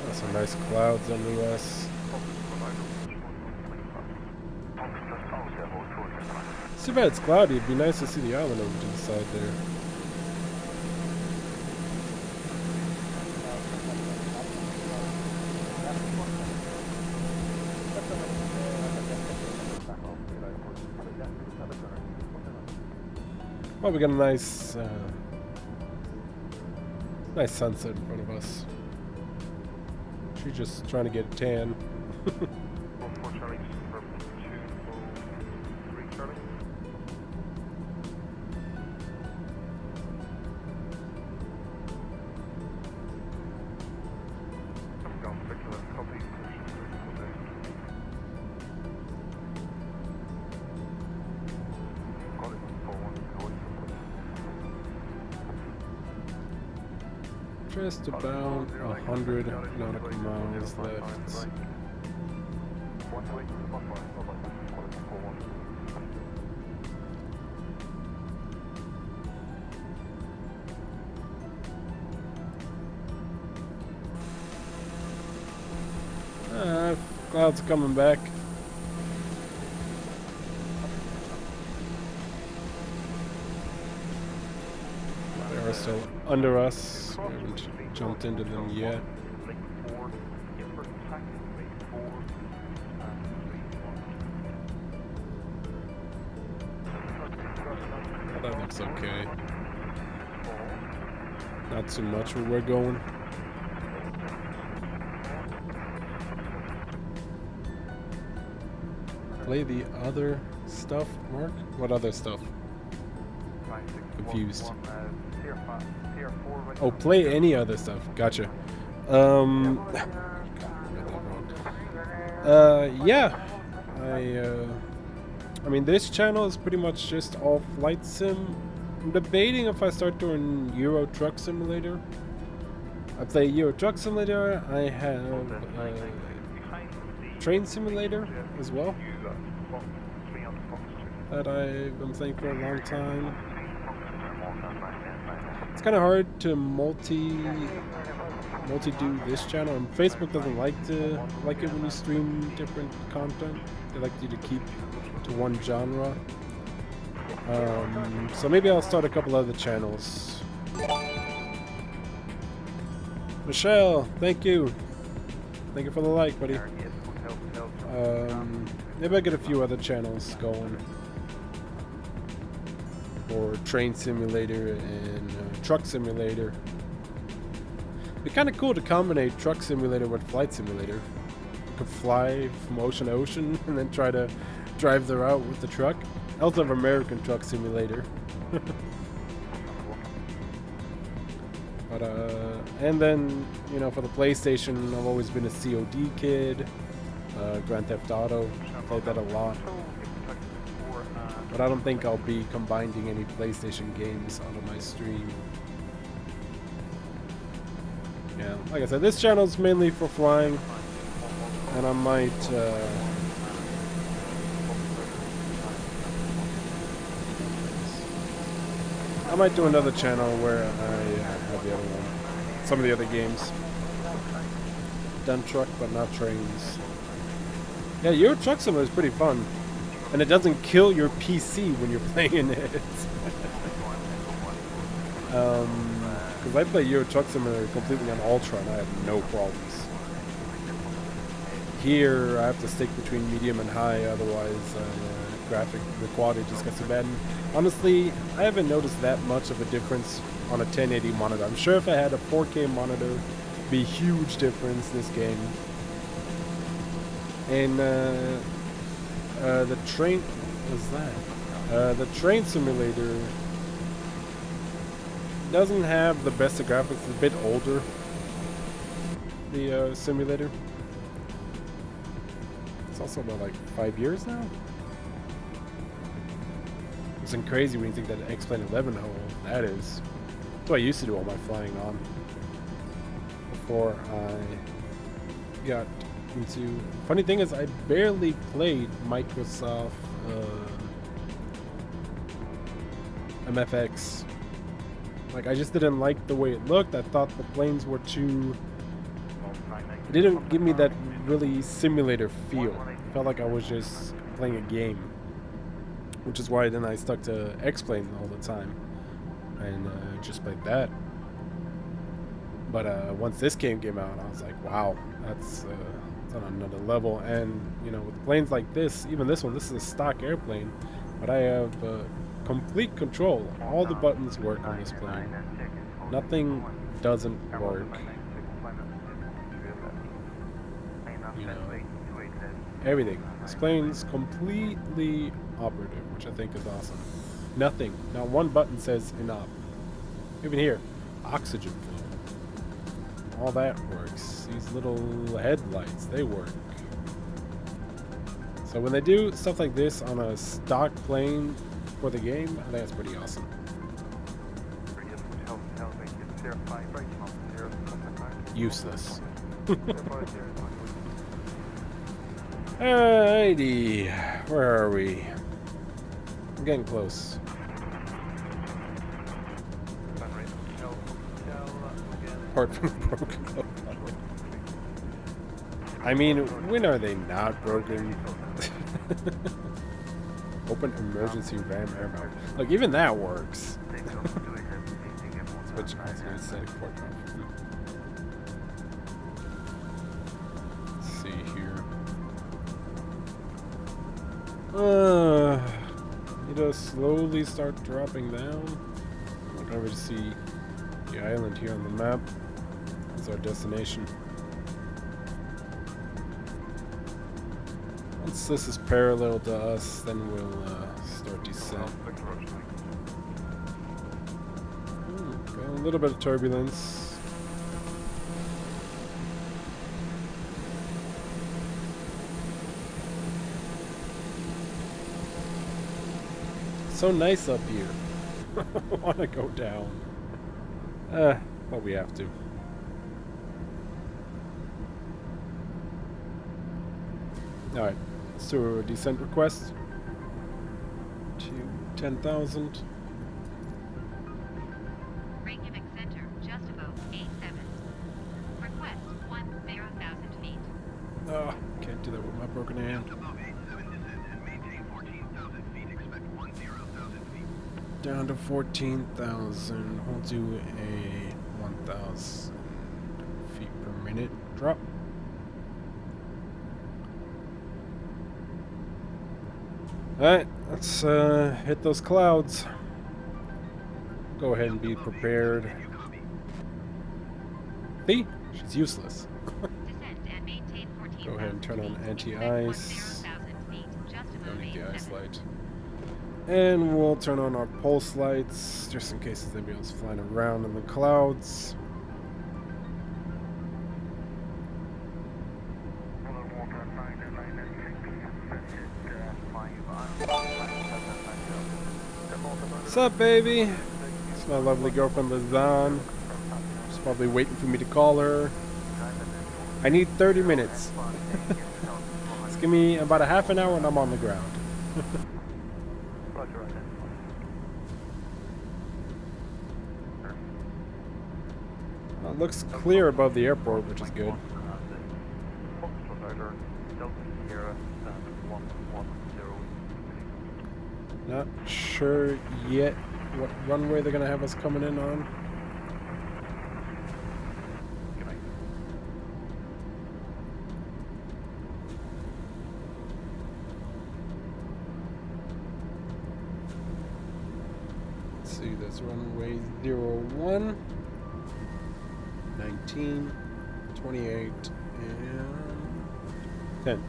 Speaker 1: Oh, some nice clouds under us. It's too bad it's cloudy. It'd be nice to see the island over to the side there. Well, we got a nice sunset in front of us. She's just trying to get a tan. Just about 100 nautical miles left. Clouds coming back. They are still under us. We haven't jumped into them yet. Oh, that looks okay. Not too much where we're going. Play the other stuff, Mark? What other stuff? Confused. Oh, play any other stuff. Gotcha. Yeah. I mean, this channel is pretty much just all flight sim. I'm debating if I start doing Euro Truck Simulator. I play Euro Truck Simulator. I have Train Simulator as well. that I've been playing for a long time. It's kind of hard to multi-do this channel, and Facebook doesn't like it when you stream different content. They like you to keep to one genre. So maybe I'll start a couple other channels. Michelle, thank you. Thank you for the like, buddy. Maybe I'll get a few other channels going. Or Train Simulator and Truck Simulator. It'd be kind of cool to combine Truck Simulator with Flight Simulator. You could fly from ocean to ocean and then try to drive the route with the truck. I also have American Truck Simulator. But and then, you know, for the PlayStation, I've always been a COD kid. Grand Theft Auto, I played that a lot. But I don't think I'll be combining any PlayStation games onto my stream. Yeah, like I said, this channel's mainly for flying, and I might do another channel where I have the other one, some of the other games. Done truck, but not trains. Yeah, Euro Truck Simulator is pretty fun. And it doesn't kill your PC when you're playing it. Because I play Euro Truck Simulator completely on Ultra and I have no problems. Here, I have to stick between medium and high, otherwise the quality just gets too bad. And honestly, I haven't noticed that much of a difference on a 1080 monitor. I'm sure if I had a 4K monitor, it'd be a huge difference this game. And the train, what was that? The Train Simulator doesn't have the best of graphics. It's a bit older, the simulator. It's also about like 5 years now. It's crazy when you think that X-Plane 11, how old that is. That's what I used to do all my flying on before I got into. Funny thing is, I barely played Microsoft MFX. Like, I just didn't like the way it looked. I thought the planes were too. It didn't give me that really simulator feel. It felt like I was just playing a game, which is why then I stuck to X-Plane all the time and just played that. But once this game came out, I was like, wow, that's on another level. And you know, with planes like this, even this one, this is a stock airplane, but I have complete control. All the buttons work on this plane. Nothing doesn't work. You know, everything. This plane's completely operative, which I think is awesome. Nothing, not one button says enough. Even here, oxygen flow. All that works. These little headlights, they work. So when they do stuff like this on a stock plane for the game, I think that's pretty awesome. Useless. Alrighty, where are we? I'm getting close. Apart from broken code. I mean, when are they not broken? Open emergency RAM air valve. Look, even that works. Switch alternate static port. Let's see here. Need to slowly start dropping down. I'm over to see the island here on the map. That's our destination. Once this is parallel to us, then we'll start descent. Got a little bit of turbulence. So nice up here. I want to go down. But we have to. Alright, let's do a descent request. 10,000.
Speaker 2: Reykjavik Center, just above A7. Request 10,000 feet.
Speaker 1: Oh, can't do that with my broken hand. Down to 14,000. We'll do a 1,000 feet per minute drop. Alright, let's hit those clouds. Go ahead and be prepared. See? She's useless.
Speaker 2: Descend and maintain 14,000
Speaker 1: Go ahead and turn on
Speaker 2: feet.
Speaker 1: anti-ice.
Speaker 2: 10,000 feet, just above
Speaker 1: Don't need the ice
Speaker 2: A7.
Speaker 1: light. And we'll turn on our pulse lights, just in case there's anybody else flying around in the clouds. What's up, baby? It's my lovely girlfriend, Lizanne. She's probably waiting for me to call her. I need 30 minutes. Just give me about a half an hour and I'm on the ground.
Speaker 4: Roger, roger.
Speaker 1: Well, it looks clear above the airport, which is good. Not sure yet what runway they're gonna have us coming in on. Let's see, there's runway 01, 19, 28, and 10.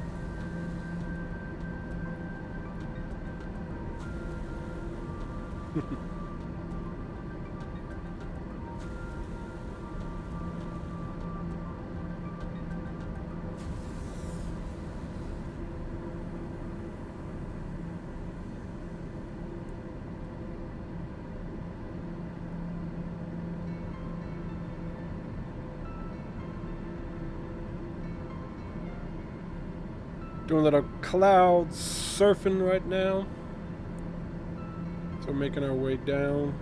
Speaker 1: Doing a little cloud surfing right now. So we're making our way down.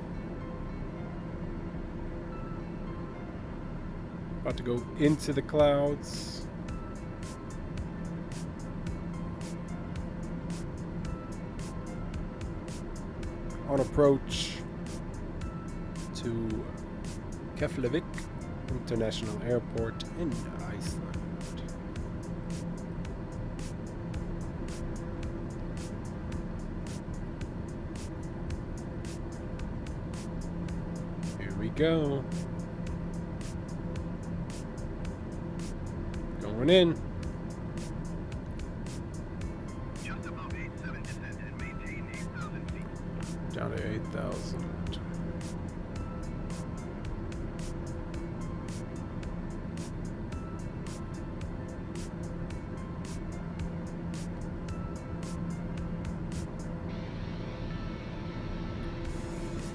Speaker 1: About to go into the clouds. On approach to Keflavik International Airport in Iceland. Here we go. Going in.
Speaker 3: Just above 87 descent and maintain 8,000 feet.
Speaker 1: Down to 8,000.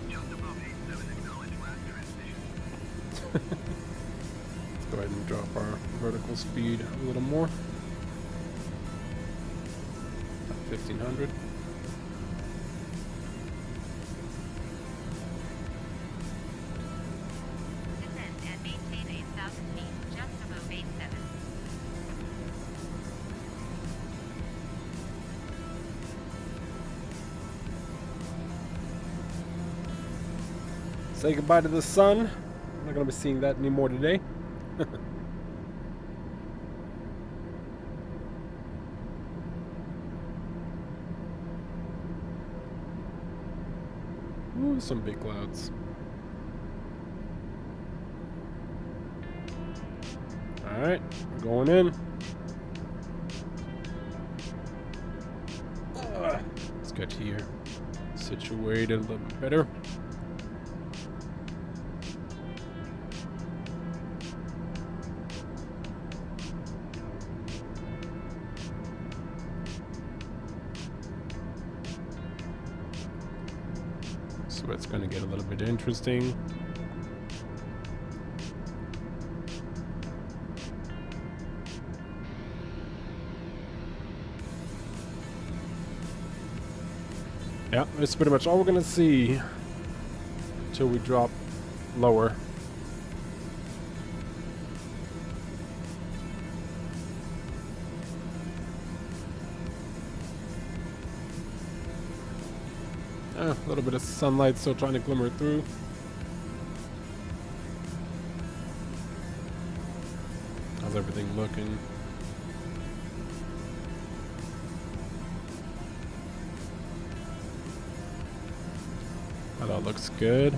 Speaker 3: Just above 87, acknowledge last transmission.
Speaker 1: Let's go ahead and drop our vertical speed a little more. 1,500.
Speaker 2: Descend and maintain 8,000 feet, just above A7.
Speaker 1: Say goodbye to the sun. I'm not going to be seeing that anymore today. Ooh, some big clouds. Alright, we're going in. Let's get here. Situated a little bit better. So it's going to get a little bit interesting. Yeah, that's pretty much all we're gonna see until we drop lower. A little bit of sunlight still trying to glimmer through. How's everything looking? Oh, that looks good.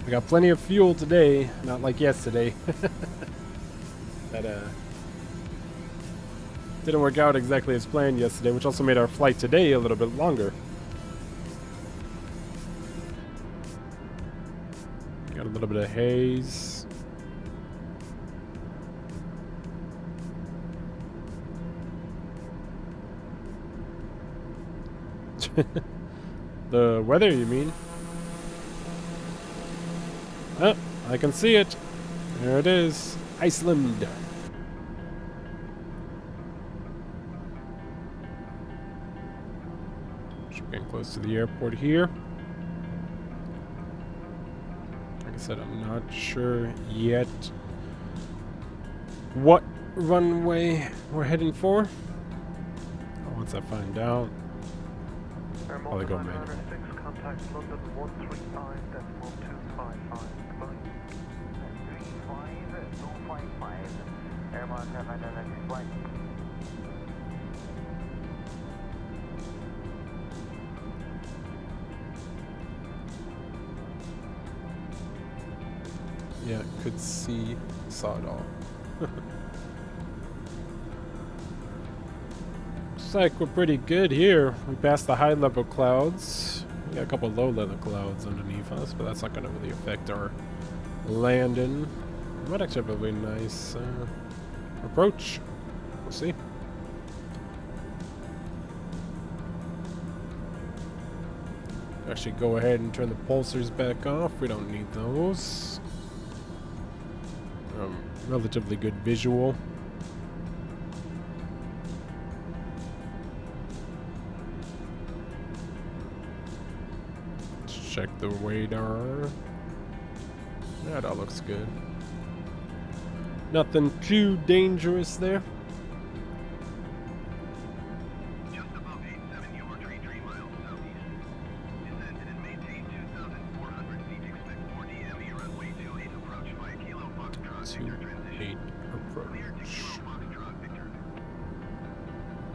Speaker 1: We got plenty of fuel today, not like yesterday. That didn't work out exactly as planned yesterday, which also made our flight today a little bit longer. Got a little bit of haze. The weather, you mean? Oh, I can see it. There it is. Iceland. Getting close to the airport here. Like I said, I'm not sure yet what runway we're heading for. Once I find out, I'll go manual.
Speaker 6: Contact London 135.255.
Speaker 4: 35255. Airmark 999 flight.
Speaker 1: Yeah, could saw it all. Looks like we're pretty good here. We passed the high level clouds. We got a couple low level clouds underneath us, but that's not going to really affect our landing. We might actually have a really nice approach. We'll see. Actually, go ahead and turn the pulsars back off. We don't need those. Relatively good visual. Let's check the radar. Yeah, that looks good. Nothing too dangerous there.
Speaker 3: Just above 87, you are 33 miles southeast. Descend and maintain 2,400 feet. Expect 4 DME runway 28 approach by Kilo Foxtrot Victor transition.
Speaker 1: Approach.
Speaker 3: Clear to Kilo Foxtrot Victor.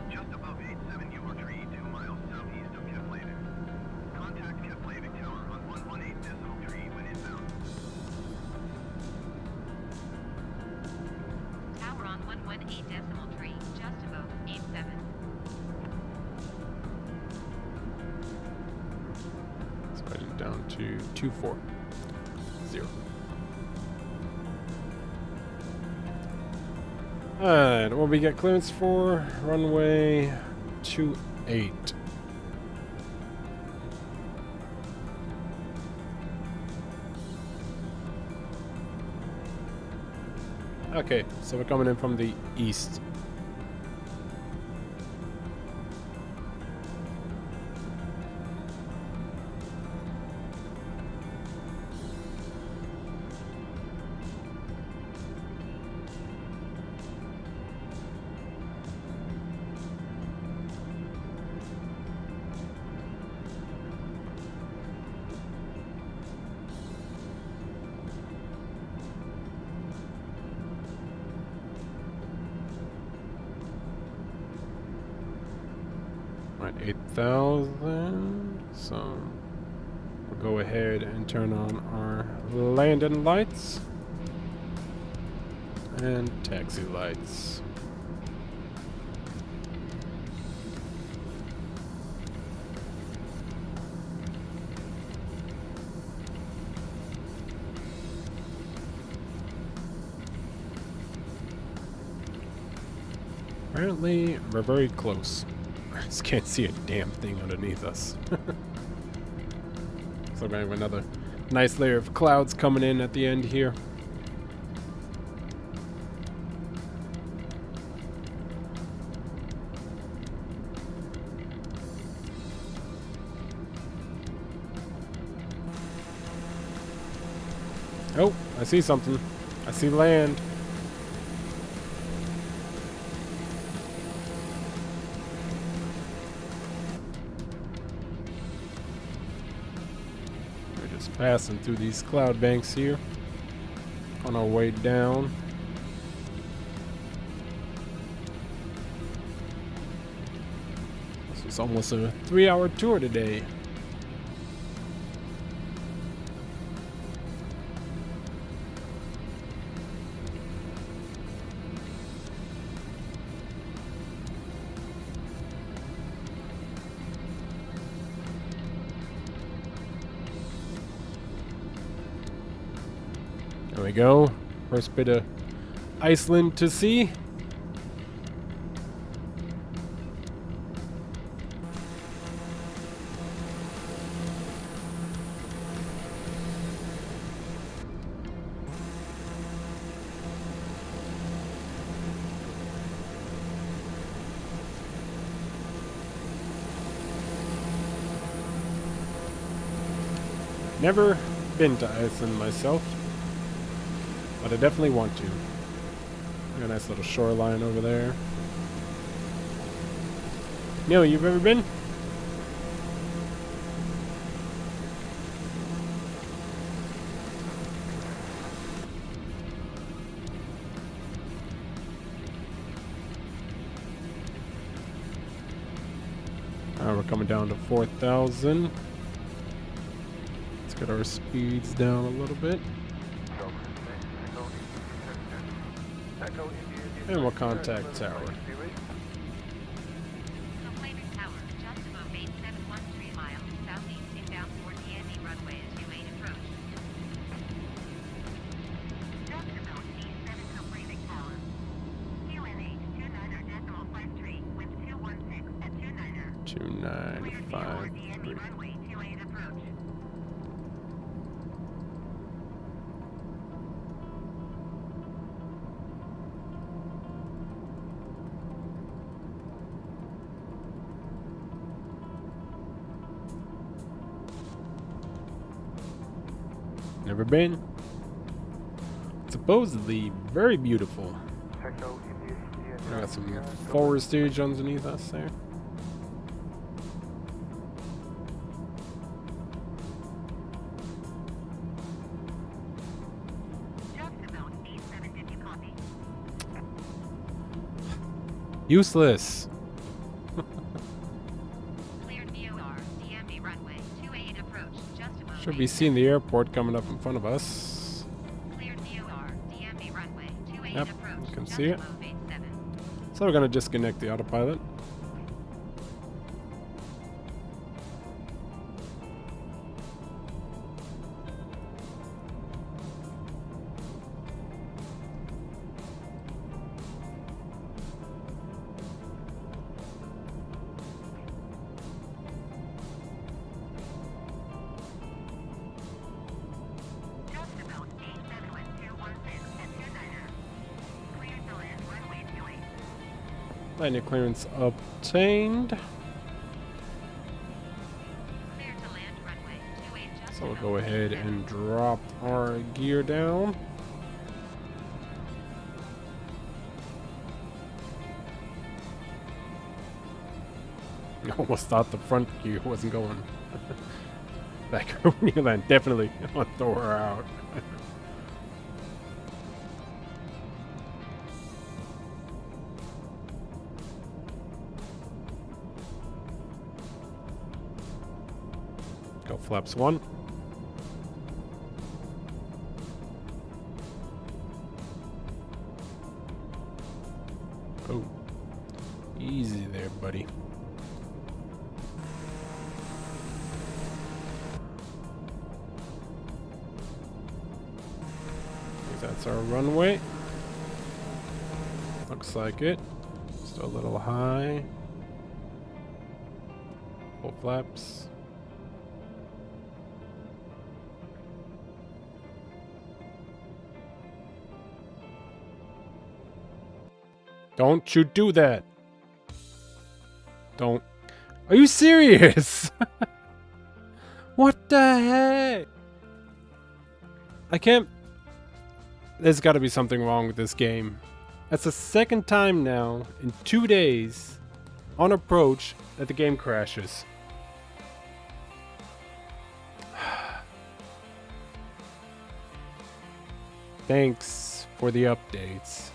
Speaker 3: Just above 87, you are 2 miles southeast of Keflavik. Contact Keflavik Tower on 118.3 when inbound.
Speaker 2: Tower on 118.3, just above 87.
Speaker 1: Let's go down to 240. Alright, what we get clearance for? Runway 28. Okay, so we're coming in from the east. Right, 8,000. So we'll go ahead and turn on our landing lights and taxi lights. Apparently, we're very close. I just can't see a damn thing underneath us. So we have another nice layer of clouds coming in at the end here. Oh, I see something. I see land. We're just passing through these cloud banks here on our way down. This was almost a 3-hour tour today. There we go. First bit of Iceland to see. Never been to Iceland myself, but I definitely want to. Got a nice little shoreline over there. Neil, you've ever been? We're coming down to 4,000. Let's get our speeds down a little bit. And we'll contact tower.
Speaker 2: Complaining Tower, just above 8713 miles southeast inbound toward DME runway as 28 approach. Just about 87 Complaining Tower. QNH 29.53 with 216 at 29er.
Speaker 1: 2953.
Speaker 2: DME runway 28 approach.
Speaker 1: Never been. Supposedly very beautiful. We got some foliage underneath us there.
Speaker 2: Just about 8750 copy.
Speaker 1: Useless.
Speaker 2: Cleared VOR, DME runway 28 approach, just above.
Speaker 1: Should be seeing the airport coming up in front of us.
Speaker 2: Cleared VOR, DME runway 28
Speaker 1: Yep,
Speaker 2: approach.
Speaker 1: you can
Speaker 2: just
Speaker 1: see it.
Speaker 2: above 87.
Speaker 1: So we're gonna disconnect the autopilot.
Speaker 2: Just about 871216 at 29er. Cleared to land runway 28.
Speaker 1: Landing clearance obtained.
Speaker 2: Cleared to land runway 28 just
Speaker 1: So we'll
Speaker 2: above
Speaker 1: go ahead
Speaker 2: 87.
Speaker 1: and drop our gear down. I almost thought the front gear wasn't going. Back when you land, definitely I'll throw her out. Go flaps 1. Oh, easy there, buddy. That's our runway. Looks like it. Still a little high. Full flaps. Don't you do that. Don't. Are you serious? What the heck? I can't There's got to be something wrong with this game. That's the second time now in 2 days on approach that the game crashes. Thanks for the updates.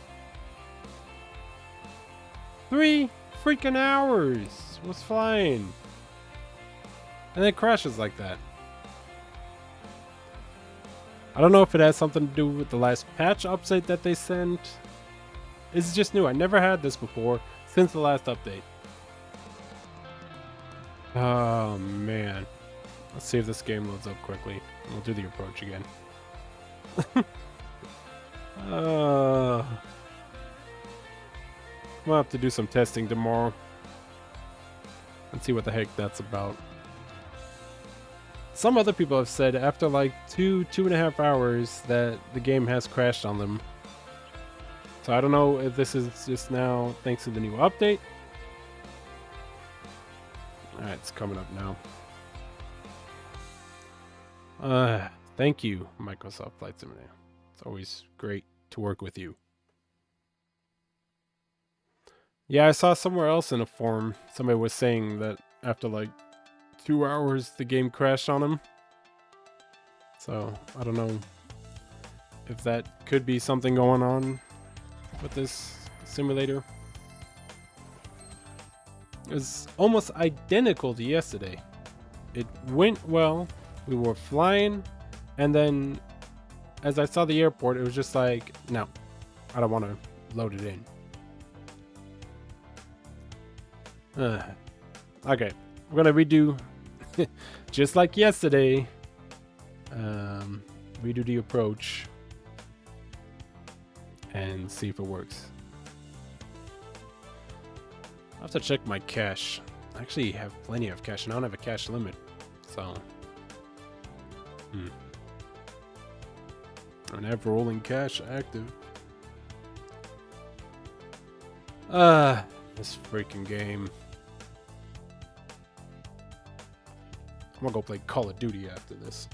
Speaker 1: 3 freaking hours was flying. And it crashes like that. I don't know if it has something to do with the last patch update that they sent. This is just new. I never had this before since the last update. Oh man. Let's see if this game loads up quickly. We'll do the approach again. I'm gonna have to do some testing tomorrow and see what the heck that's about. Some other people have said after like 2.5 hours that the game has crashed on them. So I don't know if this is just now thanks to the new update. Alright, it's coming up now. Thank you, Microsoft Flight Simulator. It's always great to work with you. Yeah, I saw somewhere else in a forum, somebody was saying that after like 2 hours the game crashed on him. So, I don't know if that could be something going on with this simulator. It was almost identical to yesterday. It went well, we were flying, and then as I saw the airport, it was just like, no, I don't want to load it in. Okay, we're gonna redo, just like yesterday, redo the approach and see if it works. I'll have to check my cache. I actually have plenty of cache and I don't have a cache limit, so I don't have rolling cache active. This freaking game. I'm gonna go play Call of Duty after this.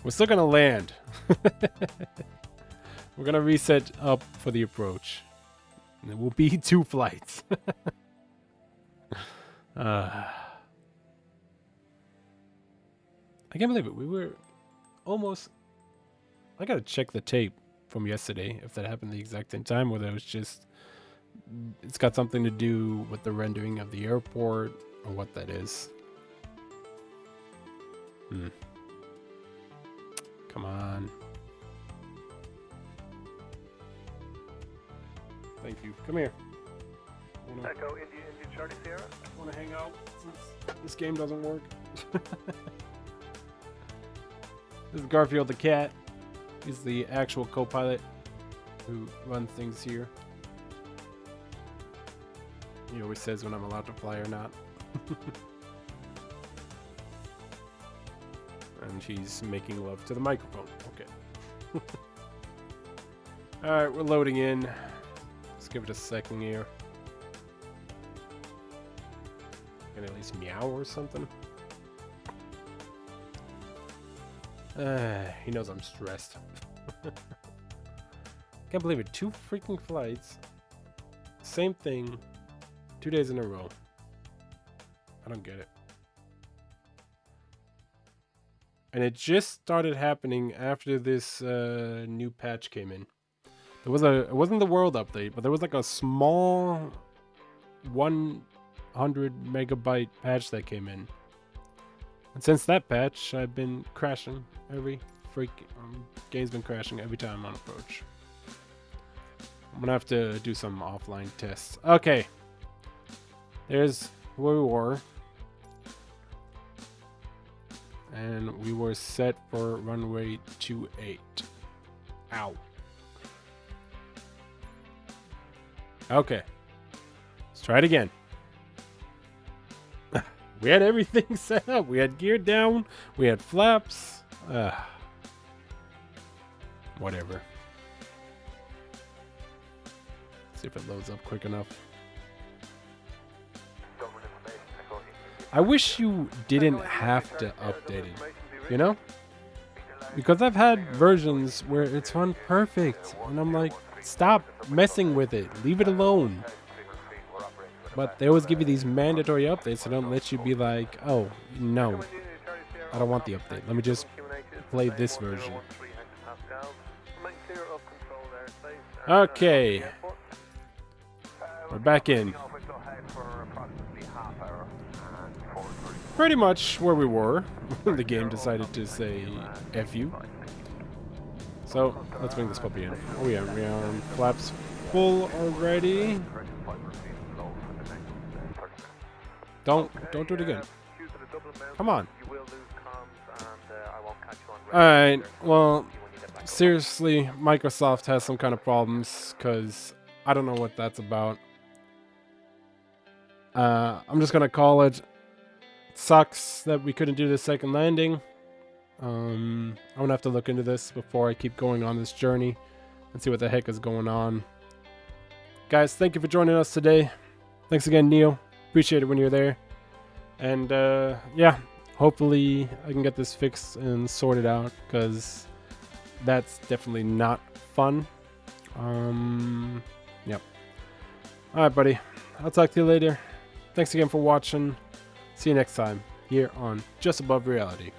Speaker 1: We're still gonna land. We're gonna reset up for the approach. And it will be 2 flights. I can't believe it. We were almost... I gotta check the tape from yesterday if that happened the exact same time, whether it was just... It's got something to do with the rendering of the airport or what that is. Come on. Thank you. Come here.
Speaker 3: Echo, India, Charlie Sierra.
Speaker 1: I want to hang out since this game doesn't work. This is Garfield the cat. He's the actual co-pilot who runs things here. He always says when I'm allowed to fly or not. And she's making love to the microphone. Okay. Alright, we're loading in. Let's give it a second here. Can at least meow or something. He knows I'm stressed. Can't believe it. 2 freaking flights. Same thing. 2 days in a row. I don't get it. And it just started happening after this new patch came in. There was it wasn't the world update, but there was like a small 100 megabyte patch that came in. And since that patch, I've been crashing every game's been crashing every time on approach. I'm gonna have to do some offline tests. Okay. There's where we were. And we were set for runway 28. Ow. Okay. Let's try it again. We had everything set up. We had gear down. We had flaps. Whatever. See if it loads up quick enough. I wish you didn't have to update it, you know? Because I've had versions where it's run perfect, and I'm like, stop messing with it, leave it alone. But they always give you these mandatory updates, so don't let you be like, oh, no, I don't want the update. Let me just play this version. Okay. We're back in. Pretty much where we were. The game decided to say F you. So, let's bring this puppy in. Oh yeah, we are on flaps full already. Don't do it again. Come on. Alright, well, seriously, Microsoft has some kind of problems, because I don't know what that's about. I'm just gonna call it. Sucks that we couldn't do the second landing. I'm gonna have to look into this before I keep going on this journey and see what the heck is going on. Guys, thank you for joining us today. Thanks again, Neil. Appreciate it when you're there. And yeah, hopefully I can get this fixed and sorted out, because that's definitely not fun. Yep. Alright, buddy. I'll talk to you later. Thanks again for watching. See you next time here on Just Above Reality.